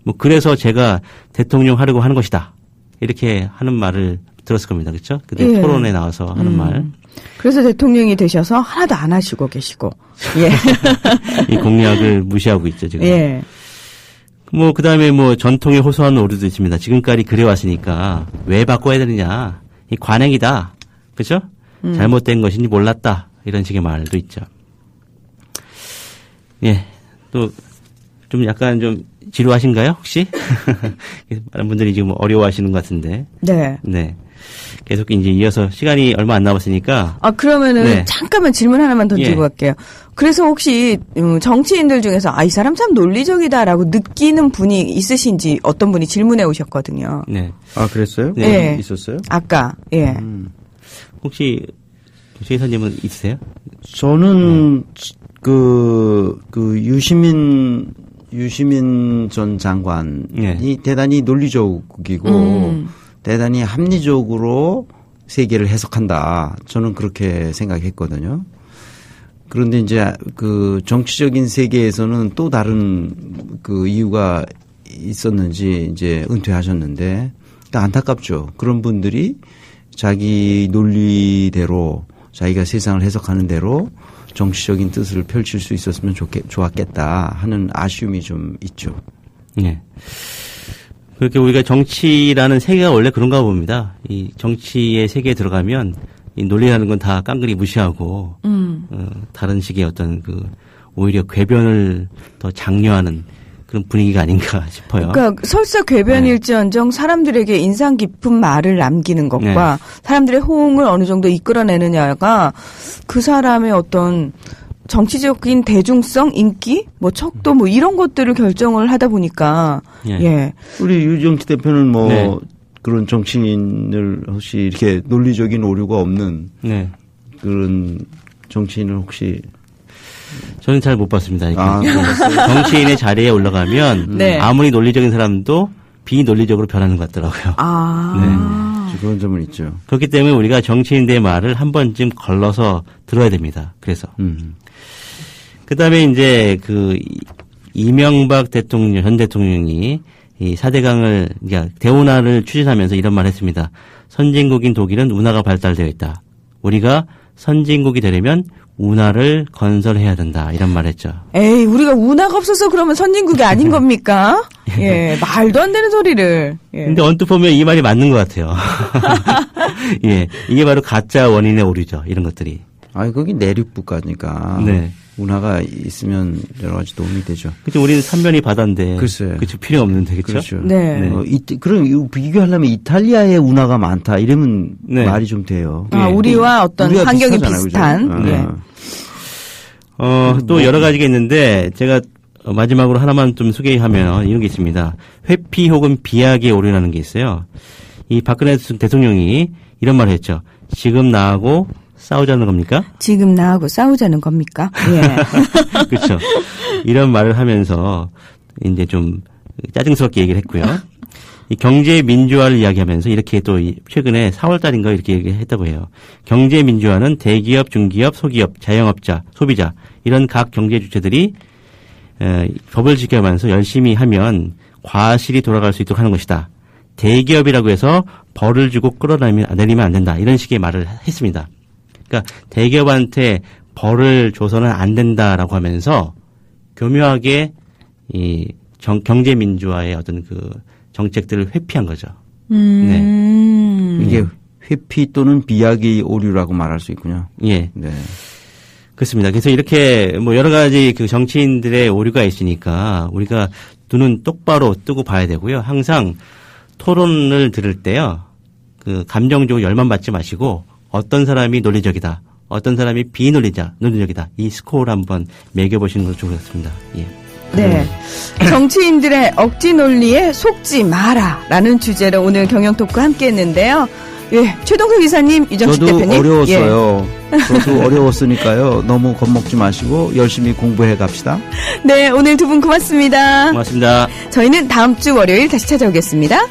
뭐 그래서 제가 대통령 하려고 하는 것이다. 이렇게 하는 말을 들었을 겁니다. 그렇죠? 그때 예. 토론에 나와서 하는 말. 그래서 대통령이 되셔서 하나도 안 하시고 계시고. 예. 이 공약을 무시하고 있죠, 지금. 예. 뭐 그다음에 뭐 전통에 호소하는 오류도 있습니다. 지금까지 그래 왔으니까 왜 바꿔야 되느냐. 이 관행이다. 그렇죠? 잘못된 것인지 몰랐다. 이런 식의 말도 있죠. 예. 또 좀 약간 좀 지루하신가요, 혹시? 많은 분들이 지금 어려워하시는 것 같은데. 네. 네. 계속 이제 이어서 시간이 얼마 안 남았으니까. 그러면은 네. 잠깐만 질문 하나만 던지고 예. 갈게요. 그래서 혹시 정치인들 중에서 이 사람 참 논리적이다라고 느끼는 분이 있으신지 어떤 분이 질문해 오셨거든요. 네. 아, 그랬어요? 네. 있었어요? 아까. 예. 혹시 최이사님은 있으세요? 저는 그 유시민 전 장관이 네. 대단히 논리적이고 대단히 합리적으로 세계를 해석한다. 저는 그렇게 생각했거든요. 그런데 이제 그 정치적인 세계에서는 또 다른 그 이유가 있었는지 이제 은퇴하셨는데 그러니까 안타깝죠. 그런 분들이 자기 논리대로 자기가 세상을 해석하는 대로 정치적인 뜻을 펼칠 수 있었으면 좋았겠다 하는 아쉬움이 좀 있죠. 네. 그렇게 우리가 정치라는 세계가 원래 그런가 봅니다. 이 정치의 세계에 들어가면 이 논리라는 건 다 깡그리 무시하고 다른 식의 어떤 그 오히려 궤변을 더 장려하는 그런 분위기가 아닌가 싶어요. 그러니까 설사 궤변일지언정 사람들에게 인상 깊은 말을 남기는 것과 사람들의 호응을 어느 정도 이끌어내느냐가 그 사람의 어떤 정치적인 대중성, 인기, 뭐 척도 뭐 이런 것들을 결정을 하다 보니까 예. 우리 유정치 대표는 뭐 네. 그런 정치인을 혹시 이렇게 논리적인 오류가 없는 네. 그런 정치인을 혹시 저는 잘 못 봤습니다. 아, 정치인의 자리에 올라가면 네. 아무리 논리적인 사람도 비논리적으로 변하는 것 같더라고요. 그런 점은 있죠. 그렇기 때문에 우리가 정치인들의 말을 한 번쯤 걸러서 들어야 됩니다. 그래서. 그다음에 이제 그 이명박 대통령, 전 대통령이 이 4대강을, 그러니까 대운하를 추진하면서 이런 말을 했습니다. 선진국인 독일은 운하가 발달되어 있다. 우리가 선진국이 되려면 운하를 건설해야 된다. 이런 말을 했죠. 에이, 우리가 운하가 없어서 그러면 선진국이 아닌 겁니까? 예, 말도 안 되는 소리를. 예. 근데 언뜻 보면 이 말이 맞는 것 같아요. 예, 이게 바로 가짜 원인의 오류죠. 이런 것들이. 거기 내륙부가니까. 네. 운하가 있으면 여러 가지 도움이 되죠. 그렇죠. 우리는 삼면이 바다인데. 글쎄요. 그렇죠. 필요 없는데, 그렇죠. 그렇죠. 네. 그럼 비교하려면 이탈리아의 운하가 많다. 이러면 말이 좀 돼요. 우리와 어떤 우리가 환경이 비슷하잖아요, 비슷한. 그죠? 예. 또 여러 가지가 있는데 제가 마지막으로 하나만 좀 소개하면 이런 게 있습니다. 회피 혹은 비약의 오류라는 게 있어요. 이 박근혜 대통령이 이런 말을 했죠. 지금 나하고 싸우자는 겁니까? 지금 나하고 싸우자는 겁니까? 예. 그렇죠. 이런 말을 하면서 이제 좀 짜증스럽게 얘기를 했고요. 이 경제 민주화를 이야기하면서 이렇게 또 최근에 4월 달인가 이렇게 얘기했다고 해요. 경제 민주화는 대기업, 중기업, 소기업, 자영업자, 소비자 이런 각 경제 주체들이 법을 지켜가면서 열심히 하면 과실이 돌아갈 수 있도록 하는 것이다. 대기업이라고 해서 벌을 주고 끌어내리면 안 된다. 이런 식의 말을 했습니다. 그러니까 대기업한테 벌을 줘서는 안 된다라고 하면서 교묘하게 이 경제 민주화의 어떤 그 정책들을 회피한 거죠. 네. 이게 회피 또는 비약의 오류라고 말할 수 있군요. 예. 네. 그렇습니다. 그래서 이렇게 뭐 여러 가지 그 정치인들의 오류가 있으니까 우리가 눈은 똑바로 뜨고 봐야 되고요. 항상 토론을 들을 때요. 그 감정적으로 열만 받지 마시고 어떤 사람이 논리적이다. 어떤 사람이 비논리적이다. 이 스코어를 한번 매겨보시는 것도 좋을 것 같습니다. 예. 네. 정치인들의 억지 논리에 속지 마라 라는 주제로 오늘 경영토크 함께 했는데요. 예, 최동석 이사님, 유정식 저도 대표님. 어려웠어요. 저도 어려웠으니까요. 너무 겁먹지 마시고 열심히 공부해 갑시다. 네, 오늘 두 분 고맙습니다. 고맙습니다. 저희는 다음 주 월요일 다시 찾아오겠습니다.